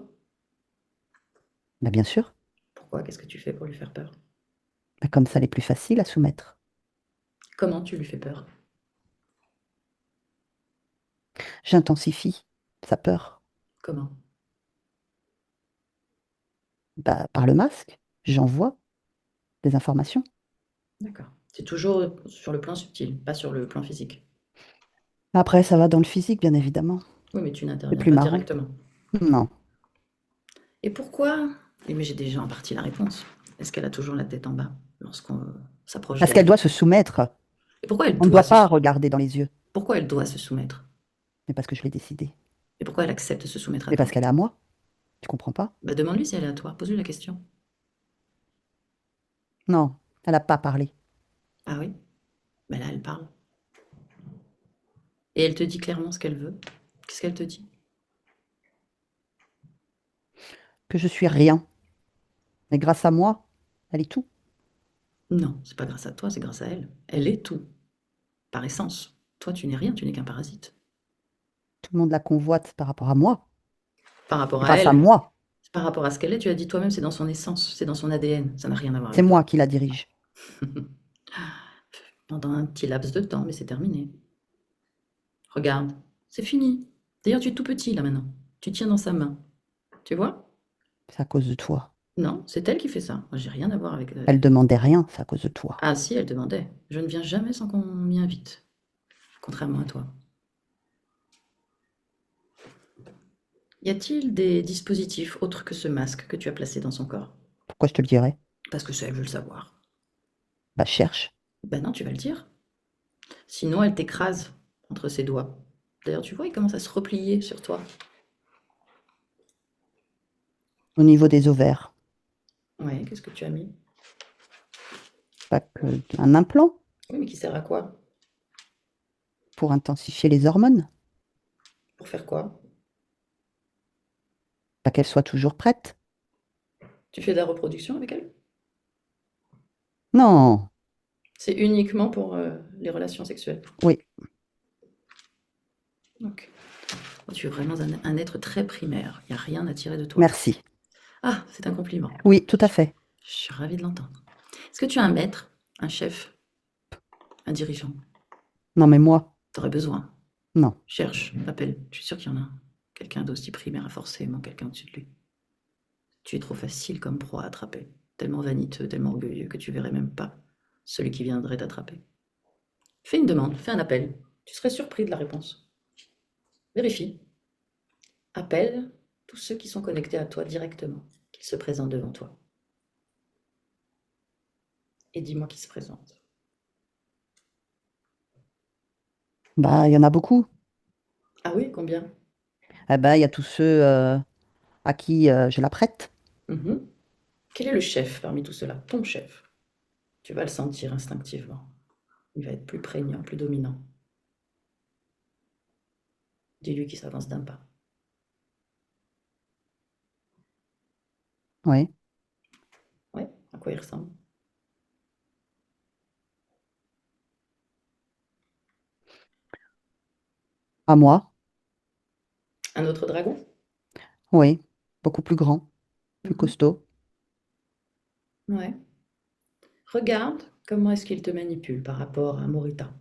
Bah, bien sûr, Pourquoi? Qu'est-ce que tu fais pour lui faire peur? bah, comme ça, elle est plus facile à soumettre. Comment tu lui fais peur? J'intensifie sa peur. Comment? Bah, par le masque, j'envoie des informations. D'accord. C'est toujours sur le plan subtil, pas sur le plan physique. Après, ça va dans le physique, bien évidemment. Oui, mais tu C'est n'interviens plus pas marrant. directement. Non, Et pourquoi? Eh, mais j'ai déjà en partie la réponse. Est-ce qu'elle a toujours la tête en bas lorsqu'on s'approche parce qu'elle d'elle? doit se soumettre. Et pourquoi elle On ne doit doit se... pas regarder dans les yeux, Pourquoi elle doit se soumettre? mais parce que je l'ai décidé. Et pourquoi elle accepte de se soumettre à Mais toi? parce qu'elle est à moi. Tu comprends pas? Bah, demande-lui si elle est à toi. Pose-lui la question. Non, elle n'a pas parlé. Ah oui? Bah là, elle parle. Et elle te dit clairement ce qu'elle veut. Qu'est-ce qu'elle te dit? Que je suis rien. Mais grâce à moi, elle est tout. Non, c'est pas grâce à toi, c'est grâce à elle. Elle est tout, par essence. Toi, tu n'es rien, tu n'es qu'un parasite. Tout le monde la convoite par rapport à moi. Par rapport à Grâce à elle, moi. par rapport à ce qu'elle est, tu l'as dit toi-même, c'est dans son essence, c'est dans son ADN. Ça n'a rien à voir C'est avec toi. moi qui la dirige. Pendant un petit laps de temps, mais c'est terminé. Regarde, c'est fini. D'ailleurs, tu es tout petit là maintenant. Tu tiens dans sa main. Tu vois? C'est à cause de toi. Non, c'est elle qui fait ça. Moi, j'ai rien à voir avec. Elle demandait rien, c'est à cause de toi. Ah si, elle demandait. Je ne viens jamais sans qu'on m'y invite. Contrairement à toi. Y a-t-il des dispositifs autres que ce masque que tu as placé dans son corps? Pourquoi je te le dirais? Parce que ça, elle veut le savoir. Bah cherche. Ben non, tu vas le dire. Sinon, elle t'écrase entre ses doigts. D'ailleurs, tu vois, il commence à se replier sur toi. Au niveau des ovaires. Ouais, qu'est-ce que tu as mis? Pas que un implant Oui, mais qui sert à quoi? pour intensifier les hormones. Pour faire quoi? Pas qu'elle soit toujours prête. Tu fais de la reproduction avec elle? Non, C'est uniquement pour les relations sexuelles. oui, Ok. Oh, tu es vraiment un être très primaire. Il n'y a rien à tirer de toi. merci. Ah, c'est un compliment. Oui, tout à fait. Je suis ravie de l'entendre. Est-ce que tu as un maître, un chef, un dirigeant? Non, mais moi, T'aurais besoin. non. Cherche, appelle. Je suis sûre qu'il y en a un. Quelqu'un d'aussi primaire a forcément quelqu'un au-dessus de lui. Tu es trop facile comme proie à attraper. tellement vaniteux, tellement orgueilleux que tu verrais même pas celui qui viendrait t'attraper. Fais une demande, fais un appel. Tu serais surpris de la réponse. Vérifie. Appelle tous ceux qui sont connectés à toi directement, qu'ils se présentent devant toi. Et dis-moi qui se présente. Bah, il y en a beaucoup. Ah oui, combien? Eh ben, il y a tous ceux à qui je la prête. Mhm. Quel est le chef parmi tout cela? Ton chef. Tu vas le sentir instinctivement. Il va être plus prégnant, plus dominant. Dis-lui qu'il s'avance d'un pas. Oui. Ouais, à quoi il ressemble? À moi. Un autre dragon? Oui. Beaucoup plus grand, plus Mhm. costaud. Ouais. Regarde comment est-ce qu'il te manipule par rapport à Morita.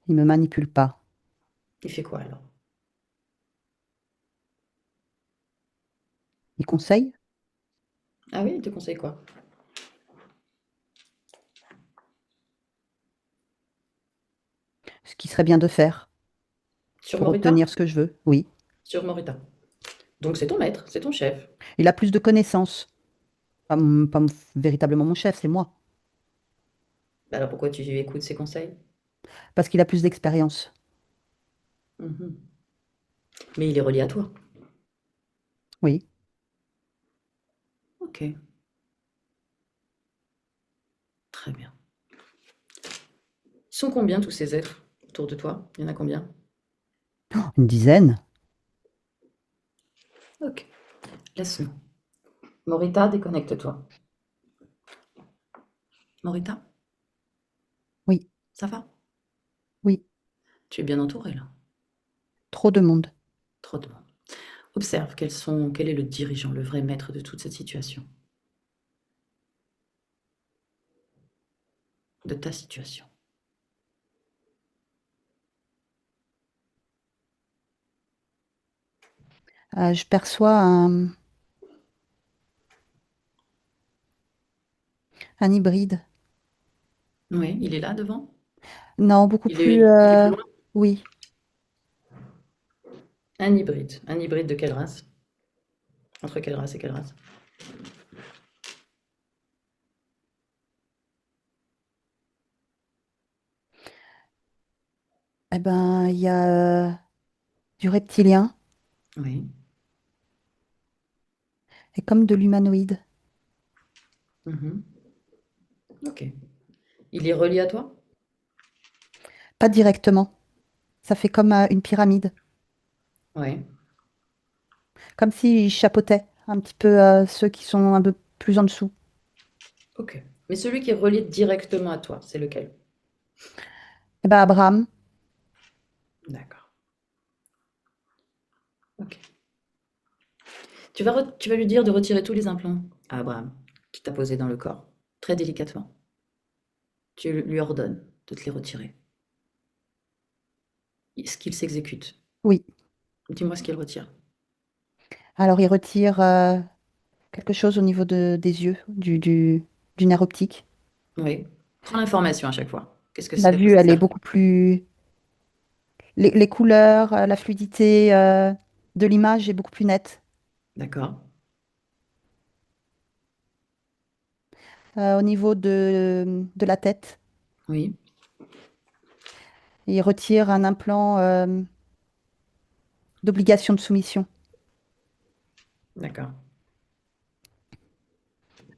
Il me manipule pas. Il fait quoi alors? Il conseille Ah oui, il te conseille quoi? ce qui serait bien de faire Sur pour Morita? obtenir ce que je veux. Oui. Sur Morita. Donc c'est ton maître, c'est ton chef. Il a plus de connaissances. Pas véritablement mon chef, c'est moi. Bah alors pourquoi tu écoutes ses conseils? Parce qu'il a plus d'expérience. Mhm. Mais il est relié à toi. Oui. Ok, très bien. Ils sont combien tous ces êtres autour de toi? Il y en a combien? Une dizaine. Ok, laisse-nous. Morita, déconnecte-toi. Morita, Oui. ça va? Oui. Tu es bien entouré là. Trop de monde. Trop de monde. Observe quel est le dirigeant, le vrai maître de toute cette situation, de ta situation. Je perçois un hybride. Oui, il est là devant? Non, beaucoup Il plus. est, il est plus loin? Oui. Un hybride. Un hybride de quelle race? Entre quelle race et quelle race? Eh ben, il y a du reptilien Oui. et comme de l'humanoïde. Mhm. Ok. Il est relié à toi? Pas directement. Ça fait comme une pyramide. Oui. Comme s'il chapeautait un petit peu ceux qui sont un peu plus en dessous. Ok. Mais celui qui est relié directement à toi, c'est lequel? Eh ben, Abraham, D'accord. Ok. Tu vas lui dire de retirer tous les implants à Abraham, qui t'a posé dans le corps, très délicatement. Tu lui ordonnes de te les retirer. Ce qu'il s'exécute. oui. Dis-moi ce qu'il retire. Alors, il retire quelque chose au niveau des yeux, du nerf optique. Oui. Prends l'information à chaque fois. Qu'est-ce que La c'est? vue, elle est Ça. beaucoup plus. Les couleurs, la fluidité de l'image est beaucoup plus nette. D'accord. Au niveau de la tête, Oui. il retire un implant d'obligation de soumission. D'accord.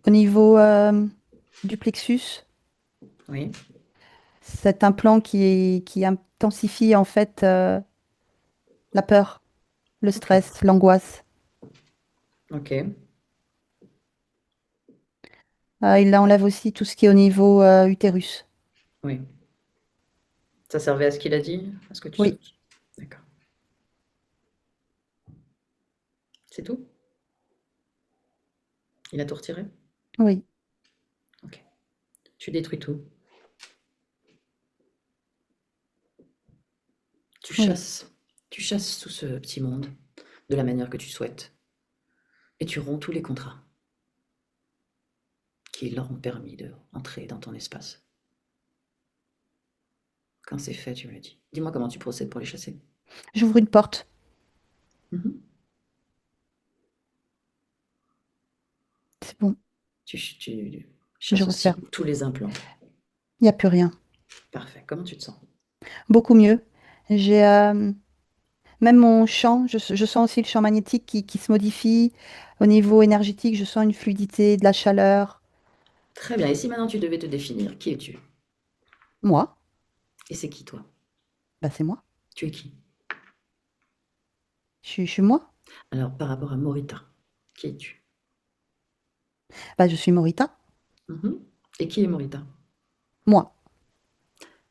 Au niveau du plexus, Oui. cet implant qui intensifie en fait la peur, le Ok. stress, l'angoisse. Ok. Il enlève aussi tout ce qui est au niveau utérus. Oui. Ça servait à ce qu'il a dit? À ce que tu... Oui, D'accord. C'est tout? Il a tout retiré? oui, Ok. Tu détruis tout. Tu oui. chasses. Tu chasses tout ce petit monde de la manière que tu souhaites. et tu romps tous les contrats qui leur ont permis de entrer dans ton espace. Quand c'est fait, tu me le dis. Dis-moi comment tu procèdes pour les chasser. J'ouvre une porte. Mhm. C'est bon, Tu je chasses aussi referme. tous les implants. Il n'y a plus rien. Parfait. Comment tu te sens? Beaucoup mieux. J'ai même mon champ, je sens aussi le champ magnétique qui se modifie. Au niveau énergétique, je sens une fluidité, de la chaleur. Très bien. Et si maintenant tu devais te définir, qui es-tu? Moi, Et c'est qui toi? bah c'est moi. Tu es qui? Je suis moi. Alors par rapport à Morita, qui es-tu? Bah, je suis Morita. Mhm. Et qui est Morita? Moi.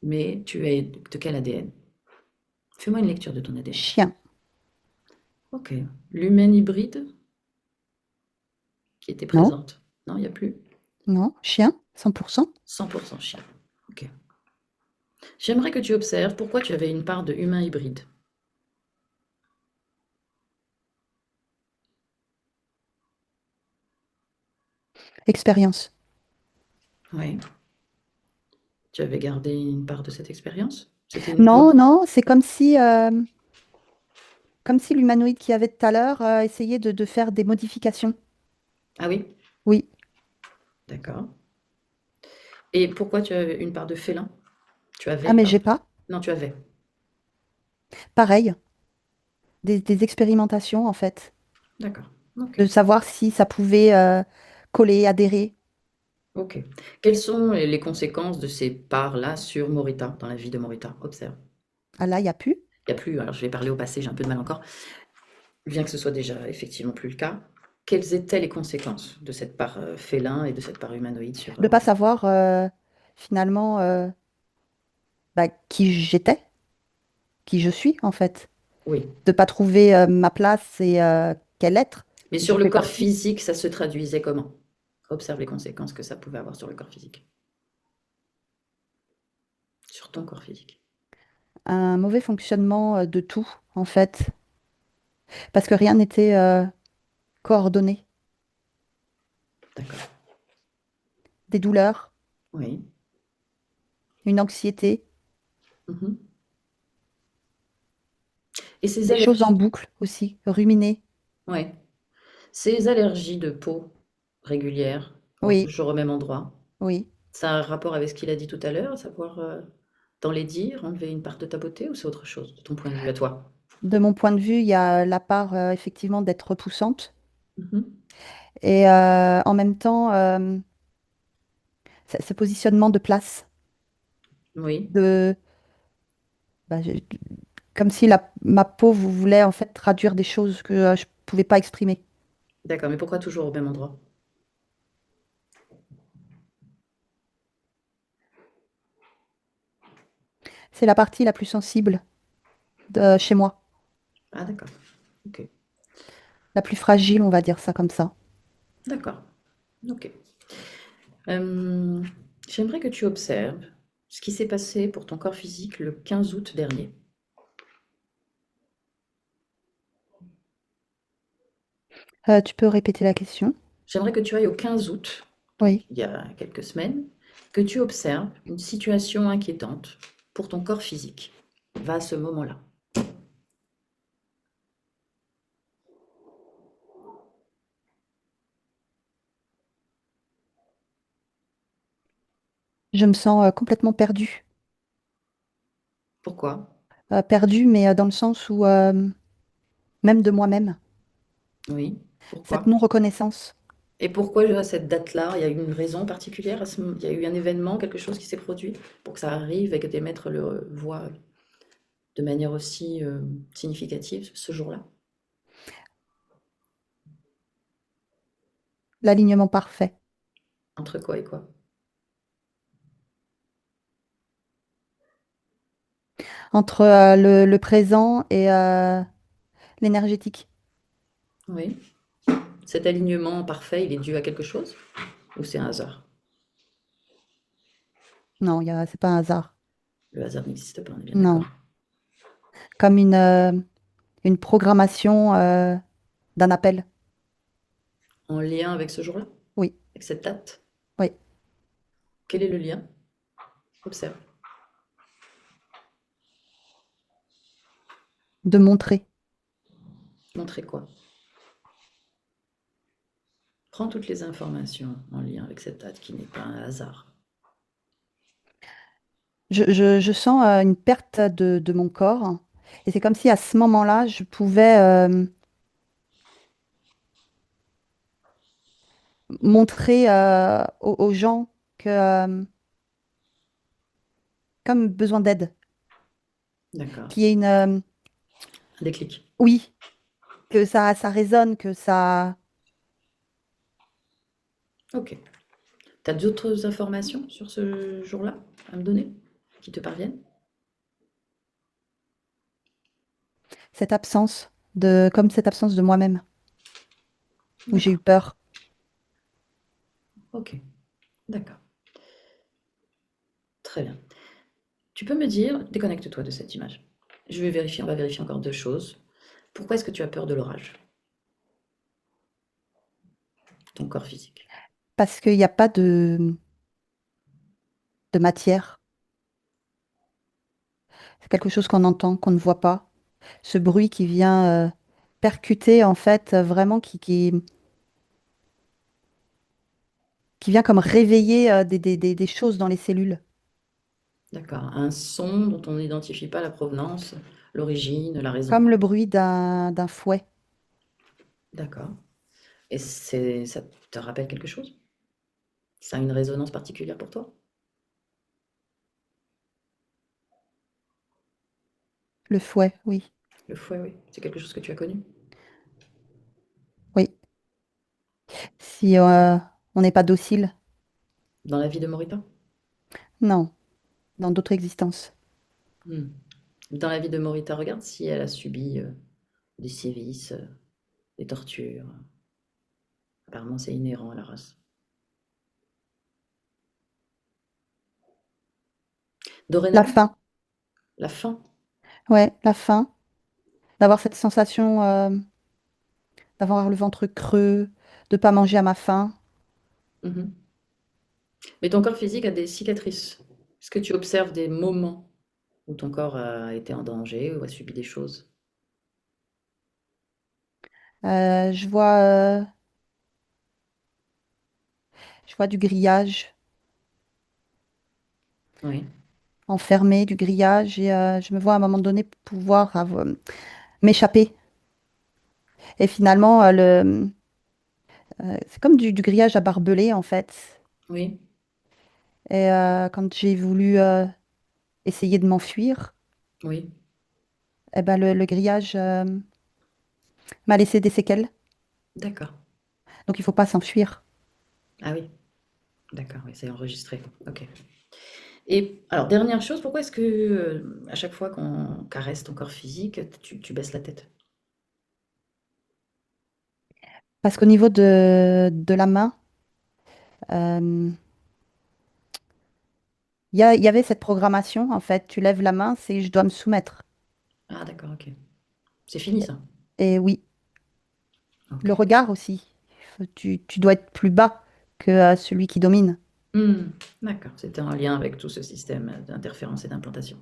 Mais tu es de quel ADN? Fais-moi une lecture de ton ADN. Chien. Ok. L'humaine hybride qui était Non, présente. Non, il n'y a plus. non, chien, 100%. 100% chien. Ok. J'aimerais que tu observes pourquoi tu avais une part de humain hybride. Expérience. Oui. Tu avais gardé une part de cette expérience? C'était une Non, voix? non, c'est comme si l'humanoïde qu'il y avait tout à l'heure essayait de faire des modifications. Ah oui, Oui. d'accord. Et pourquoi tu avais une part de félin? Tu Ah, avais, mais j'ai pardon. pas. Non, tu avais. Pareil, des expérimentations en fait, D'accord. Ok. de savoir si ça pouvait coller, adhérer. Ok. Quelles sont les conséquences de ces parts-là sur Morita, dans la vie de Morita? Observe. Ah là, il n'y a plus. Il n'y a plus, alors je vais parler au passé, j'ai un peu de mal encore, bien que ce soit déjà effectivement plus le cas. Quelles étaient les conséquences de cette part félin et de cette part humanoïde sur De pas Morita? savoir finalement bah, qui j'étais, qui je suis en fait. Oui. De pas trouver ma place et quel être Mais je sur le fais corps partie. physique, ça se traduisait comment? Observe les conséquences que ça pouvait avoir sur le corps physique. Sur ton corps physique. Un mauvais fonctionnement de tout en fait, parce que rien n'était coordonné. D'accord. Des douleurs, Oui. une anxiété, Mhm. Et ces des choses en allergies, boucle aussi, ruminer. ouais. Ces allergies de peau régulières, Oui, toujours au même endroit, oui. ça a un rapport avec ce qu'il a dit tout à l'heure, à savoir dans les dires, enlever une part de ta beauté ou c'est autre chose, de ton point de vue à toi? De mon point de vue, il y a la part effectivement d'être repoussante Mhm. et en même temps ce positionnement de place, Oui, de, bah, comme si ma peau vous voulait en fait traduire des choses que je pouvais pas exprimer. d'accord, mais pourquoi toujours au même endroit? C'est la partie la plus sensible de chez moi, Ah d'accord, ok, la plus fragile, on va dire ça comme ça. d'accord, ok. Euh, J'aimerais que tu observes ce qui s'est passé pour ton corps physique le 15 août dernier. Tu peux répéter la question? J'aimerais que tu ailles au 15 août, donc Oui. il y a quelques semaines, que tu observes une situation inquiétante pour ton corps physique. Va à ce moment-là. Je me sens complètement perdue. Pourquoi? Perdue, mais dans le sens où même de moi-même, Oui, cette pourquoi? non-reconnaissance. Et pourquoi à cette date-là? Il y a eu une raison particulière il y a eu un événement, quelque chose qui s'est produit pour que ça arrive et que tes maîtres le voient de manière aussi significative ce jour-là? L'alignement parfait Entre quoi et quoi? entre le présent et l'énergétique. Oui. Cet alignement parfait, il est dû à quelque chose? Ou c'est un hasard? Non, c'est pas un hasard. Le hasard n'existe pas, on est bien d'accord. Non, comme une programmation d'un appel. en lien avec ce jour-là, Oui, avec cette date. oui. Quel est le lien? Observe. De montrer. Montrer quoi? Prends toutes les informations en lien avec cette date qui n'est pas un hasard. Je sens une perte de mon corps. Et c'est comme si à ce moment-là, je pouvais montrer aux gens que, comme besoin d'aide, D'accord. qu'il y ait une, Un déclic. oui, que ça résonne, que ça. Ok. Tu as d'autres informations sur ce jour-là à me donner qui te parviennent? Cette absence comme cette absence de moi-même, où j'ai eu D'accord. peur. Ok. D'accord. Très bien. Tu peux me dire, déconnecte-toi de cette image. Je vais vérifier, on va vérifier encore deux choses. Pourquoi est-ce que tu as peur de l'orage? Ton corps physique. Parce qu'il n'y a pas de matière. C'est quelque chose qu'on entend, qu'on ne voit pas. Ce bruit qui vient percuter, en fait, vraiment, qui vient comme réveiller des choses dans les cellules. D'accord. Un son dont on n'identifie pas la provenance, l'origine, la raison. Comme le bruit d'un fouet. D'accord. Et ça te rappelle quelque chose? Ça a une résonance particulière pour toi? Le fouet, oui. Le fouet, oui. C'est quelque chose que tu as connu? Oui. Si on n'est pas docile, Dans la vie de Morita? non, dans d'autres existences. Hmm. Dans la vie de Morita, regarde si elle a subi des sévices, des tortures. Apparemment, c'est inhérent à la race. La Dorénavant, faim, la faim. ouais, la faim. D'avoir cette sensation d'avoir le ventre creux, de pas manger à ma faim. Mhm. Mais ton corps physique a des cicatrices. Est-ce que tu observes des moments où ton corps a été en danger ou a subi des choses? Euh, je vois, euh, je vois du grillage Oui. enfermé, du grillage, et je me vois à un moment donné pouvoir m'échapper. Et finalement, c'est comme du grillage à barbelé, en fait. Oui. Et quand j'ai voulu essayer de m'enfuir, Oui. eh ben, le grillage m'a laissé des séquelles. D'accord. Donc il faut pas s'enfuir. Ah oui. D'accord, oui, c'est enregistré. Ok. Et alors, dernière chose, pourquoi est-ce que à chaque fois qu'on caresse ton corps physique, tu baisses la tête? Parce qu'au niveau de la main, euh, il y avait cette programmation, en fait. Tu lèves la main, c'est je dois me soumettre. Ah d'accord, ok. C'est fini ça. Et oui, Ok. le regard aussi. Tu dois être plus bas que celui qui domine. Hmm, d'accord, c'était en lien avec tout ce système d'interférence et d'implantation.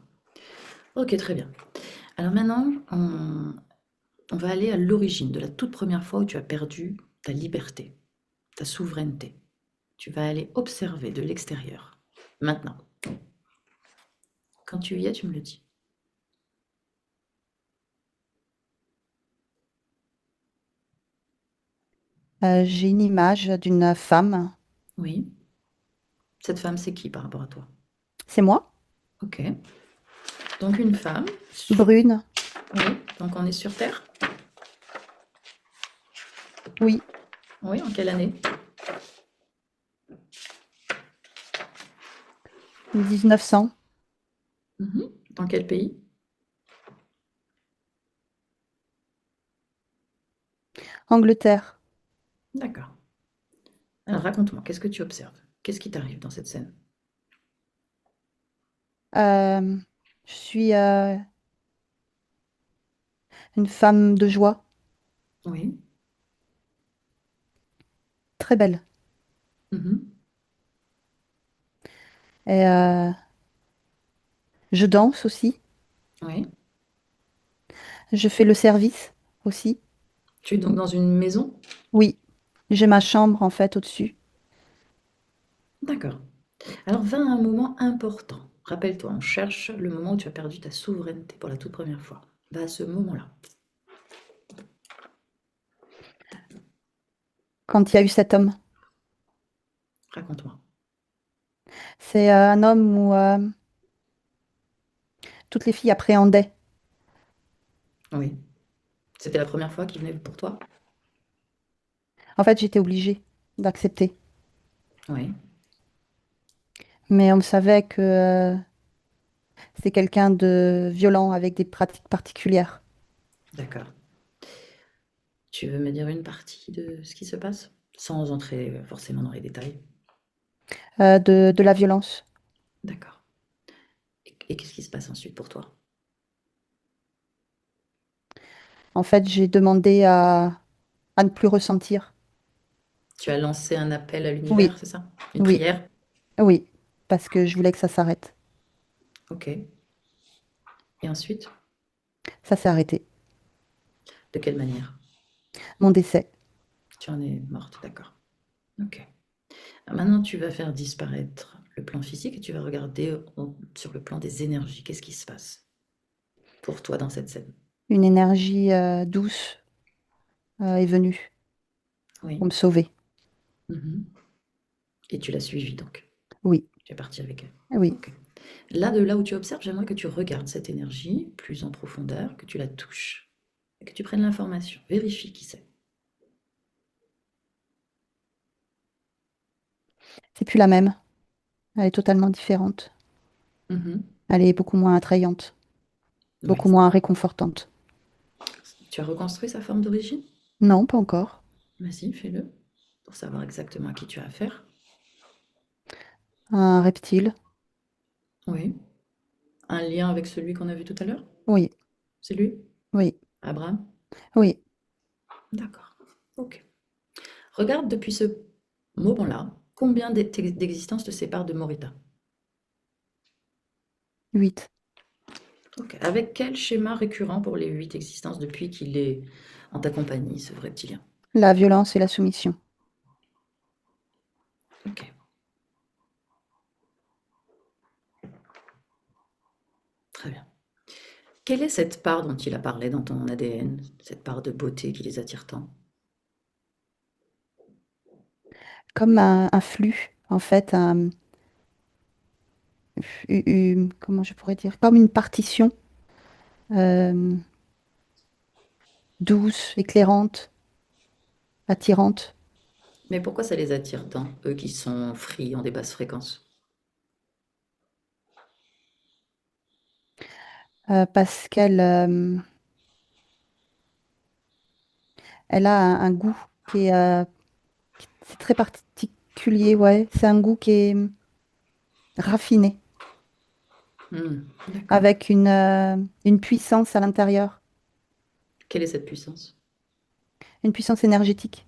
Ok, très bien. Alors maintenant, on va aller à l'origine de la toute première fois où tu as perdu ta liberté, ta souveraineté. Tu vas aller observer de l'extérieur. Maintenant, quand tu y es, tu me le dis. J'ai une image d'une femme. Oui. Cette femme, c'est qui par rapport à toi? C'est moi, Ok. Donc une femme. brune. Oui. Donc on est sur Terre. Oui, Oui. En quelle année? 1900. Mhm. Dans quel pays? Angleterre. D'accord. Alors raconte-moi, qu'est-ce que tu observes? Qu'est-ce qui t'arrive dans cette scène? Euh, je suis une femme de joie. Oui. très belle. Mhm. Et je danse aussi. Oui. Je fais le service aussi. Tu es donc dans une maison? Oui, j'ai ma chambre en fait au-dessus. D'accord. Alors, va à un moment important. Rappelle-toi, on cherche le moment où tu as perdu ta souveraineté pour la toute première fois. Va à ce moment-là. Quand il y a eu cet homme. Raconte-moi. C'est un homme où toutes les filles appréhendaient. Oui. C'était la première fois qu'il venait pour toi? En fait, j'étais obligée d'accepter. Oui. Mais on savait que c'est quelqu'un de violent avec des pratiques particulières. D'accord. Tu veux me dire une partie de ce qui se passe? Sans entrer forcément dans les détails. De la violence. D'accord. Et qu'est-ce qui se passe ensuite pour toi? En fait, j'ai demandé à ne plus ressentir. Tu as lancé un appel à Oui, l'univers, c'est ça? Une oui, prière? oui, parce que je voulais que ça s'arrête. Ok. Et ensuite, Ça s'est arrêté. de quelle manière? Mon décès. Tu en es morte, d'accord. Ok. Maintenant, tu vas faire disparaître le plan physique et tu vas regarder sur le plan des énergies. Qu'est-ce qui se passe pour toi dans cette scène? Une énergie douce est venue Oui. pour me sauver. Mhm. Et tu l'as suivie donc. Oui, Tu es parti avec elle. oui. Ok. Là, de là où tu observes, j'aimerais que tu regardes cette énergie plus en profondeur, que tu la touches et que tu prennes l'information. Vérifie qui c'est. C'est plus la même. Elle est totalement différente. Mhm. Elle est beaucoup moins attrayante, Oui. beaucoup moins réconfortante. Tu as reconstruit sa forme d'origine? Non, pas encore. Vas-y, fais-le pour savoir exactement à qui tu as affaire. Un reptile. Oui. Un lien avec celui qu'on a vu tout à l'heure? Oui, C'est lui? oui, Abraham? oui. D'accord. Ok. Regarde depuis ce moment-là, combien d'existences te séparent de Morita? 8. Ok. Avec quel schéma récurrent pour les 8 existences depuis qu'il est en ta compagnie, ce reptilien? La violence et la soumission. Ok. Très bien. Quelle est cette part dont il a parlé dans ton ADN, cette part de beauté qui les attire tant? Comme un flux, en fait, comment je pourrais dire? Comme une partition euh, douce, éclairante, attirante. Mais pourquoi ça les attire tant, eux qui sont friands des basses fréquences? Parce qu'elle elle a un goût qui est c'est très particulier, ouais. C'est un goût qui est raffiné, D'accord. avec une puissance à l'intérieur, Quelle est cette puissance? une puissance énergétique.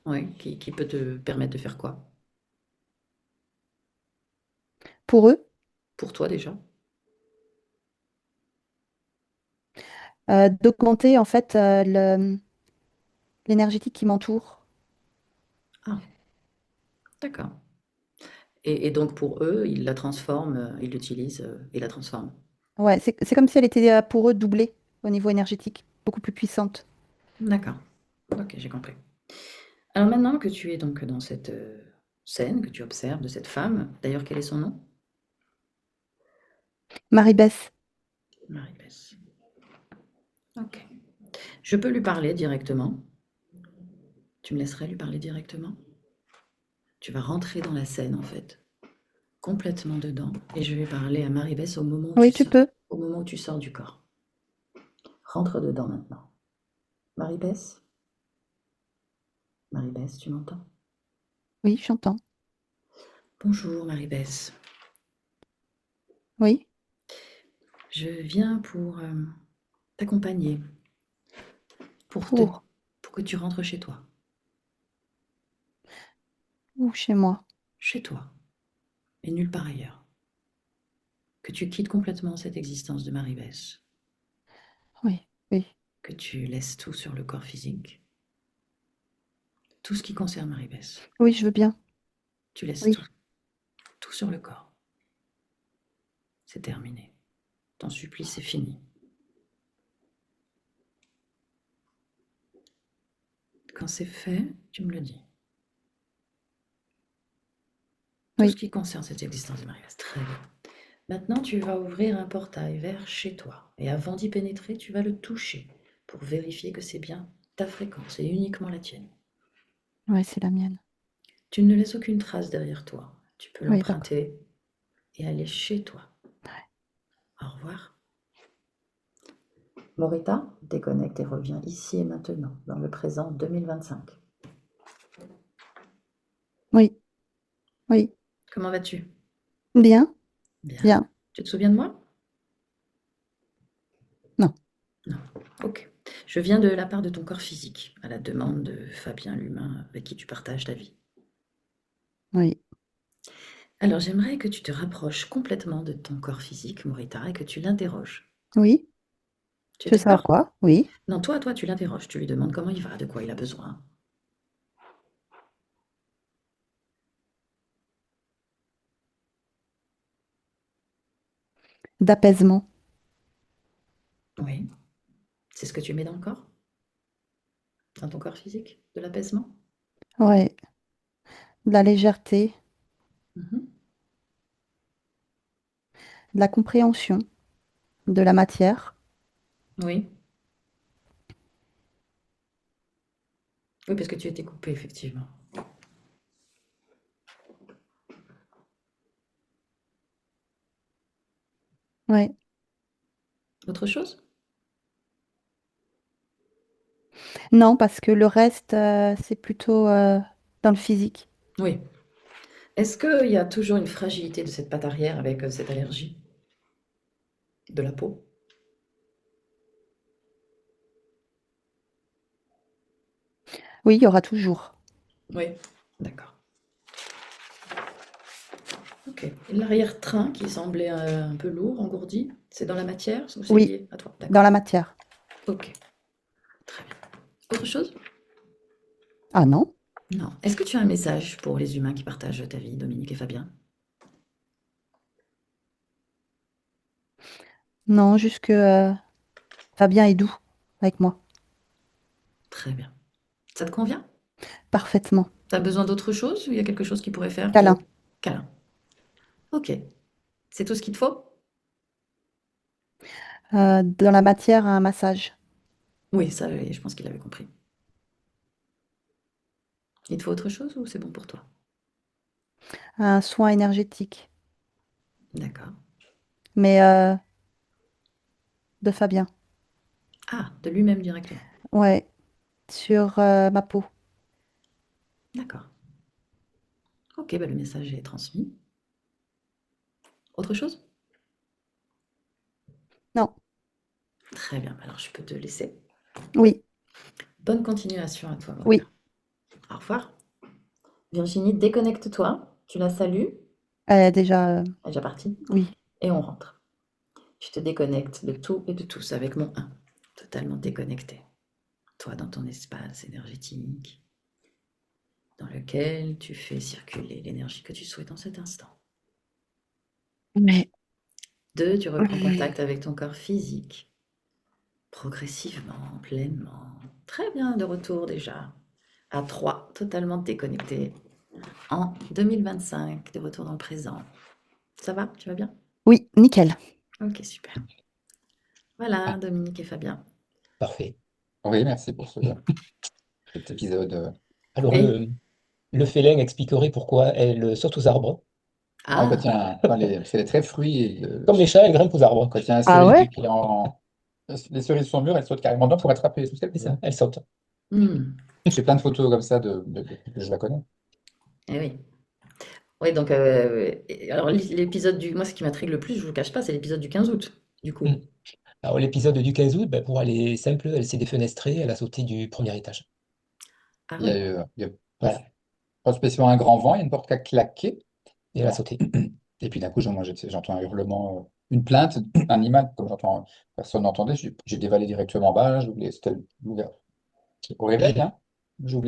Oui, qui peut te permettre de faire quoi? Pour eux, Pour toi déjà? d'augmenter en fait l'énergétique qui m'entoure. Ah, d'accord. Et donc pour eux, ils la transforment, ils l'utilisent et la transforment. Ouais, c'est comme si elle était pour eux doublée au niveau énergétique, beaucoup plus puissante. D'accord. Ok, j'ai compris. Alors maintenant que tu es donc dans cette scène, que tu observes de cette femme, d'ailleurs, quel est son nom? Marie-Besse, Marie-Besse. Ok. Je peux lui parler directement. Tu me laisserais lui parler directement? Tu vas rentrer dans la scène en fait, complètement dedans, et je vais parler à Marie-Besse au moment où tu oui, tu sors, peux. au moment où tu sors du corps. Rentre dedans maintenant. Marie-Besse? Marie-Besse, tu m'entends? Oui, j'entends. Bonjour Marie-Besse. Oui, Je viens pour t'accompagner, pour te, pour. pour que tu rentres chez toi. Ou chez moi. chez toi, et nulle part ailleurs. Que tu quittes complètement cette existence de Marie-Besse, Oui, oui, que tu laisses tout sur le corps physique, tout ce qui concerne Marie-Besse. oui, je veux bien. Tu laisses Oui, tout sur le corps. C'est terminé. Ton supplice est fini. Quand c'est fait, tu me le dis. Tout ce oui, qui concerne cette existence de Marie-Besse. Très bien. Maintenant, tu vas ouvrir un portail vers chez toi. Et avant d'y pénétrer, tu vas le toucher pour vérifier que c'est bien ta fréquence et uniquement la tienne. ouais, c'est la mienne. Tu ne laisses aucune trace derrière toi. Tu peux Oui, d'accord. l'emprunter et aller chez toi. Au revoir. Morita, déconnecte et reviens ici et maintenant, dans le présent 2025. Oui, oui. Comment vas-tu? Bien, Bien. bien. Tu te souviens de moi? Non. Non. Ok. Je viens de la part de ton corps physique, à la demande de Fabien l'humain avec qui tu partages ta vie. Oui, Alors j'aimerais que tu te rapproches complètement de ton corps physique, Morita, et que tu l'interroges. oui. Tu es Tu veux savoir d'accord? quoi? Oui. Non, toi, tu l'interroges. Tu lui demandes comment il va, de quoi il a besoin. D'apaisement. Oui. C'est ce que tu mets dans le corps? Dans ton corps physique? De l'apaisement? Ouais. De la légèreté, Mhm. de la compréhension, de la matière. Oui. Oui, parce que tu étais coupé, effectivement. Ouais. Autre chose? Non, parce que le reste, c'est plutôt dans le physique. Oui. Est-ce qu'il y a toujours une fragilité de cette patte arrière avec cette allergie de la peau? Oui, il y aura toujours. Oui. D'accord. Ok. Et l'arrière-train qui semblait un peu lourd, engourdi, c'est dans la matière ou c'est Oui, lié à toi? dans D'accord. la matière. Ok. Très bien. Autre chose? Ah non? Non. Est-ce que tu as un message pour les humains qui partagent ta vie, Dominique et Fabien? Non, juste que Fabien est doux avec moi. Très bien. Ça te convient? Parfaitement. Tu as besoin d'autre chose ou il y a quelque chose qui pourrait faire que... Câlin. Câlin. Ok. C'est tout ce qu'il te faut? Dans la matière, un massage. Oui, ça, je pense qu'il avait compris. Il te faut autre chose ou c'est bon pour toi? Un soin énergétique. D'accord. Mais de Fabien. Ah, de lui-même directement. Ouais. Sur ma peau. D'accord. Ok, bah le message est transmis. Autre chose? Non. Très bien, alors je peux te laisser. Oui. Bonne continuation à toi, Morita. Oui. Au revoir. Virginie, déconnecte-toi. Tu la salues. Elle est déjà. Elle est déjà partie. Oui. Et on rentre. Je te déconnecte de tout et de tous avec mon 1. Totalement déconnecté. Toi dans ton espace énergétique, dans lequel tu fais circuler l'énergie que tu souhaites en cet instant. Mais. 2, tu reprends contact avec ton corps physique. Progressivement, pleinement. Très bien, de retour déjà. À 3, totalement déconnecté. En 2025, de retour dans le présent. Ça va? Tu vas bien? Oui, nickel. Ok, super. Voilà, Ah, Dominique et Fabien. parfait. Oui, merci pour cet épisode. Alors, Oui. le félin expliquerait pourquoi elle saute aux arbres. Ah, Ah, parce qu'elle est très fruit. Et, Comme les chats, elle grimpe aux arbres. quand il y a un Ah ouais? cerisier qui est les cerises sont mûres, elle saute carrément dedans pour attraper. C'est ce qu'elle C'est fait. ça, elle saute. hmm, J'ai plein de photos comme ça depuis que je la connais. eh oui. Oui, donc, alors l'épisode du... Moi, ce qui m'intrigue le plus, je vous cache pas, c'est l'épisode du 15 août, du coup. Mm. Alors, l'épisode du 15 août, ben, pour aller simple, elle s'est défenestrée, elle a sauté du premier étage. Ah Il y a oui. eu, il y a- Voilà. pas spécialement un grand vent, il y a une porte qui a claqué. Et elle a sauté. Et puis d'un coup, j'entends un hurlement, une plainte animale, comme personne n'entendait. J'ai dévalé directement en bas, c'était au réveil, hein. J'ouvre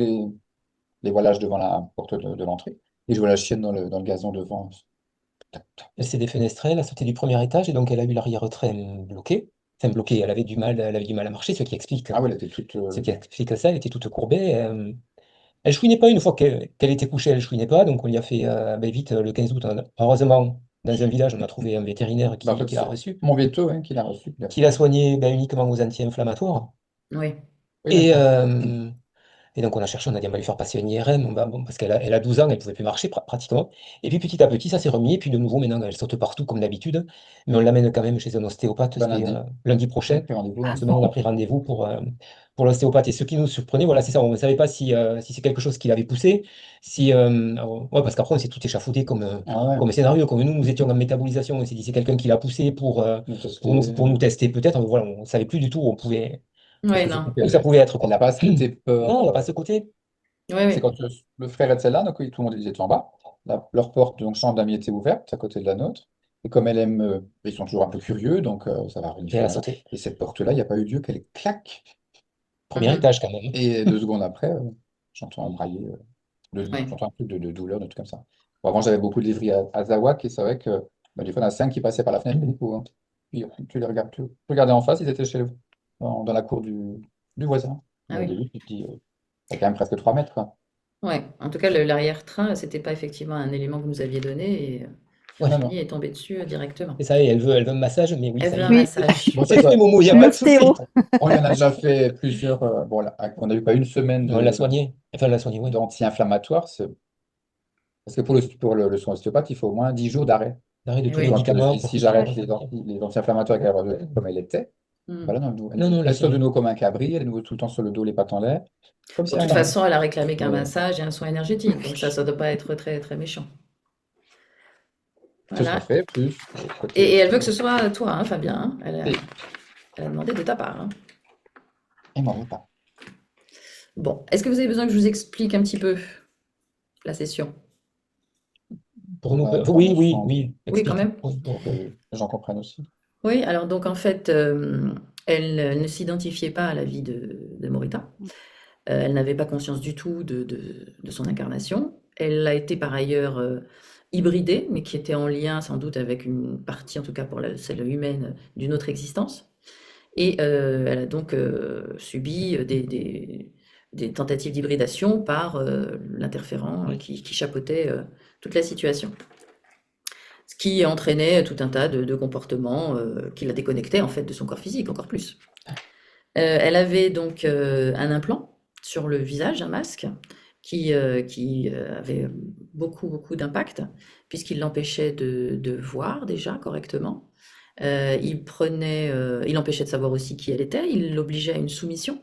les voilages devant la porte de l'entrée. Et je vois la chienne dans le gazon devant. Tac, tac. Elle s'est défenestrée, elle a sauté du premier étage et donc elle a eu l'arrière-train bloqué. Enfin, bloqué, elle avait du mal à marcher, ce qui explique, Ah ouais, elle était toute. ça, elle était toute courbée. Elle chouinait pas une fois qu'elle était couchée, elle chouinait pas, donc on lui a fait vite le 15 août. Heureusement, dans un village, on a trouvé un vétérinaire Bah, en fait, qui l'a c'est reçu, mon veto, hein, qui l'a reçu. qui l'a soigné uniquement aux anti-inflammatoires. Oui. Oui, Et, d'accord. et donc on a cherché, on a dit on va lui faire passer un IRM, parce elle a 12 ans, elle pouvait plus marcher pratiquement. Et puis petit à petit, ça s'est remis, et puis de nouveau, maintenant, elle saute partout comme d'habitude, mais on l'amène quand même chez un ostéopathe, Bah, c'était lundi. lundi On a prochain. pris rendez-vous, Ah, hein. Semaine, on a pris rendez-vous pour l'ostéopathe. Et ce qui nous surprenait, voilà, c'est ça, on ne savait pas si c'est quelque chose qui l'avait poussé, ouais, parce qu'après, on s'est tout échafaudé Ah ouais, comme scénario, comme nous étions en métabolisation, on s'est dit c'est quelqu'un qui l'a poussé nous pour nous tester. tester peut-être, voilà, on ne savait plus du tout où on pouvait, oui, non. où ça pouvait être, Elle n'a quoi. pas cette peur. Non, on n'a pas ce côté. Oui, C'est oui. quand le frère était là, donc oui, tout le monde était en bas. Leur porte, donc chambre d'amis était ouverte à côté de la nôtre. Et comme elle aime, ils sont toujours un peu curieux, donc ça va Et elle renifler. a Voilà. sauté. Et cette porte-là, il n'y a pas eu Dieu qu'elle claque. Premier Mhm. étage, quand même. Et 2 secondes après, j'entends un brailler, Oui. j'entends un truc de douleur, de trucs comme ça. Bon, avant, j'avais beaucoup de livres à Zawak, et c'est vrai que bah, des fois, il y en a 5 qui passaient par la fenêtre, du coup, hein. Puis tu les regardes, tu regardais en face, ils étaient dans la cour du voisin. Ah Mais au oui. début, tu te dis, il y a quand même presque 3 mètres, quoi. Ouais. En tout cas, l'arrière-train, c'était pas effectivement un élément que vous nous aviez donné et Ouais, Non, non. Virginie est tombée dessus directement. c'est ça, et elle veut un massage, mais oui, Elle ça veut y un est. Oui, massage. Bon, Pas c'est de quoi? Momo, il n'y a pas de souci. l'ostéo. On y en a déjà fait plusieurs. Bon, là, on a eu pas une semaine On l'a soigné. Enfin, on l'a soigné, oui. d'anti-inflammatoire. Parce que pour le soin ostéopathe, il faut au moins 10 jours d'arrêt. D'arrêt de Eh tous les oui. Donc, médicaments pour si que tu... j'arrête les anti-inflammatoires avec comme elle était, Mhm. voilà, non, Non, non, là, elle c'est saute de bon. nouveau comme un cabri, elle est de nouveau tout le temps sur le dos, les pattes en l'air, comme si Bon, de toute rien n'avait. façon, elle a réclamé qu'un Mais massage et un soin énergétique, donc ça doit pas être très, très méchant. c'est ce qu'on Voilà. fait, plus Et côté. elle veut que ce soit toi, hein, Fabien, hein. Et Elle a demandé de ta part, hein. il m'en veut pas. Bon, est-ce que vous avez besoin que je vous explique un petit peu la session? Pour nous, Dans oui, oui, l'ensemble, oui, Oui, quand explique. même. Oui. pour que les gens comprennent aussi. Oui, alors donc en fait, elle ne s'identifiait pas à la vie de Morita. Elle n'avait pas conscience du tout de son incarnation. Elle a été par ailleurs hybridée, mais qui était en lien sans doute avec une partie, en tout cas pour celle humaine, d'une autre existence. Et elle a donc subi des tentatives d'hybridation par l'interférent qui chapeautait toute la situation. Ce qui entraînait tout un tas de comportements qui la déconnectaient en fait de son corps physique, encore plus. Elle avait donc un implant sur le visage, un masque, qui avait beaucoup, beaucoup d'impact, puisqu'il l'empêchait de voir déjà correctement. Il l'empêchait de savoir aussi qui elle était, il l'obligeait à une soumission.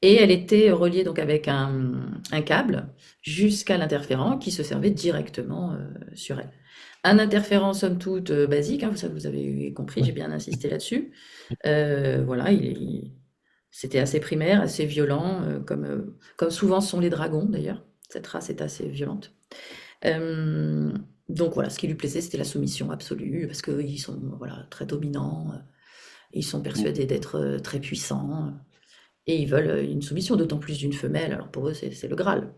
Et elle était reliée donc avec un câble jusqu'à l'interférent qui se servait directement sur elle. Un interférent somme toute basique, hein, vous avez compris, j'ai bien insisté là-dessus. Voilà, c'était assez primaire, assez violent, comme souvent sont les dragons d'ailleurs. Cette race est assez violente. Donc voilà, ce qui lui plaisait, c'était la soumission absolue, parce qu'ils sont voilà, très dominants, ils sont persuadés d'être très puissants, et ils veulent une soumission, d'autant plus d'une femelle. Alors pour eux, c'est le Graal.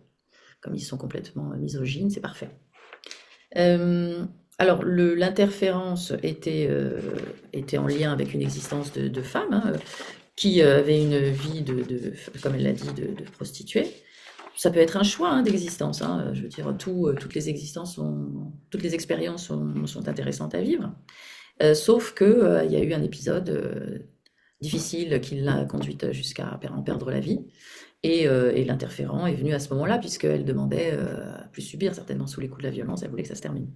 Comme ils sont complètement misogynes, c'est parfait. Alors l'interférence était en lien avec une existence de femme, hein, qui avait une vie comme elle l'a dit, de prostituée. Ça peut être un choix hein, d'existence. Hein. Je veux dire, toutes les existences toutes les expériences sont intéressantes à vivre. Sauf que il y a eu un épisode difficile qui l'a conduite jusqu'à en perdre la vie. Et l'interférent est venu à ce moment-là, puisqu'elle demandait à plus subir, certainement sous les coups de la violence, elle voulait que ça se termine.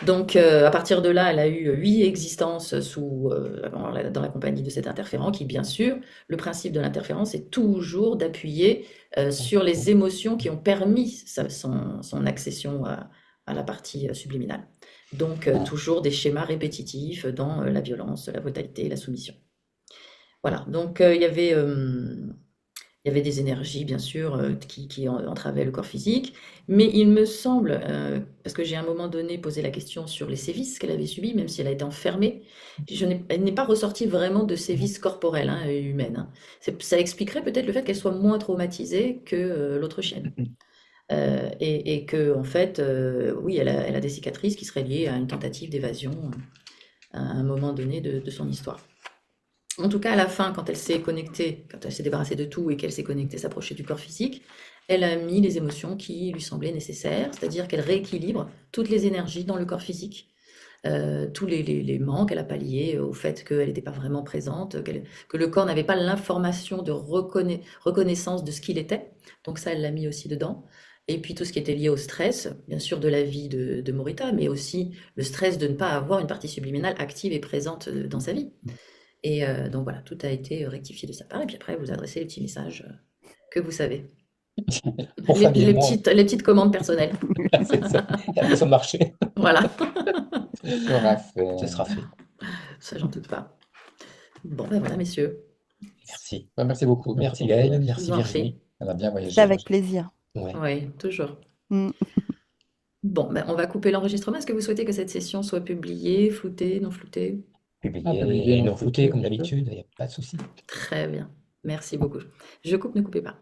Donc, à partir de là, elle a eu 8 existences dans la compagnie de cet interférent, qui, bien sûr, le principe de l'interférence est toujours d'appuyer sur les émotions qui ont permis son accession à la partie subliminale. Donc, toujours des schémas répétitifs dans la violence, la brutalité, la soumission. Voilà, donc il y avait Il y avait des énergies, bien sûr, qui entravaient le corps physique, mais il me semble, parce que j'ai à un moment donné posé la question sur les sévices qu'elle avait subis, même si elle a été enfermée, elle n'est pas ressortie vraiment de sévices corporels, hein, humaines, hein. Ça expliquerait peut-être le fait qu'elle soit moins traumatisée que l'autre chienne. Et que, en fait, oui, elle a des cicatrices qui seraient liées à une tentative d'évasion à un moment donné de son histoire. En tout cas, à la fin, quand elle s'est connectée, quand elle s'est débarrassée de tout et qu'elle s'est connectée, s'approcher du corps physique, elle a mis les émotions qui lui semblaient nécessaires, c'est-à-dire qu'elle rééquilibre toutes les énergies dans le corps physique, tous les manques, elle a pallié au fait qu'elle n'était pas vraiment présente, que le corps n'avait pas l'information de reconnaissance de ce qu'il était. Donc ça, elle l'a mis aussi dedans. Et puis tout ce qui était lié au stress, bien sûr de la vie de Morita, mais aussi le stress de ne pas avoir une partie subliminale active et présente dans sa vie. Et donc voilà, tout a été rectifié de sa part. Et puis après, vous adressez les petits messages que vous savez. Pour Fabien et Les moi, petites commandes personnelles. c'est ça. Et après son marché, Voilà, Ce sera fait. ce sera fait. ça j'en doute pas. Bon, ben voilà, messieurs. Merci. Ouais, merci beaucoup. Merci Gaël, Je merci vous en Virginie. prie. On a bien C'est voyagé. avec plaisir. Ouais. Oui, toujours. Mm. Bon, ben, on va couper l'enregistrement. Est-ce que vous souhaitez que cette session soit publiée, floutée, non floutée? Publié publié, et non non flouté flouté, comme bien sûr. d'habitude, il n'y a pas de souci. Très bien. Merci beaucoup. Je coupe, ne coupez pas.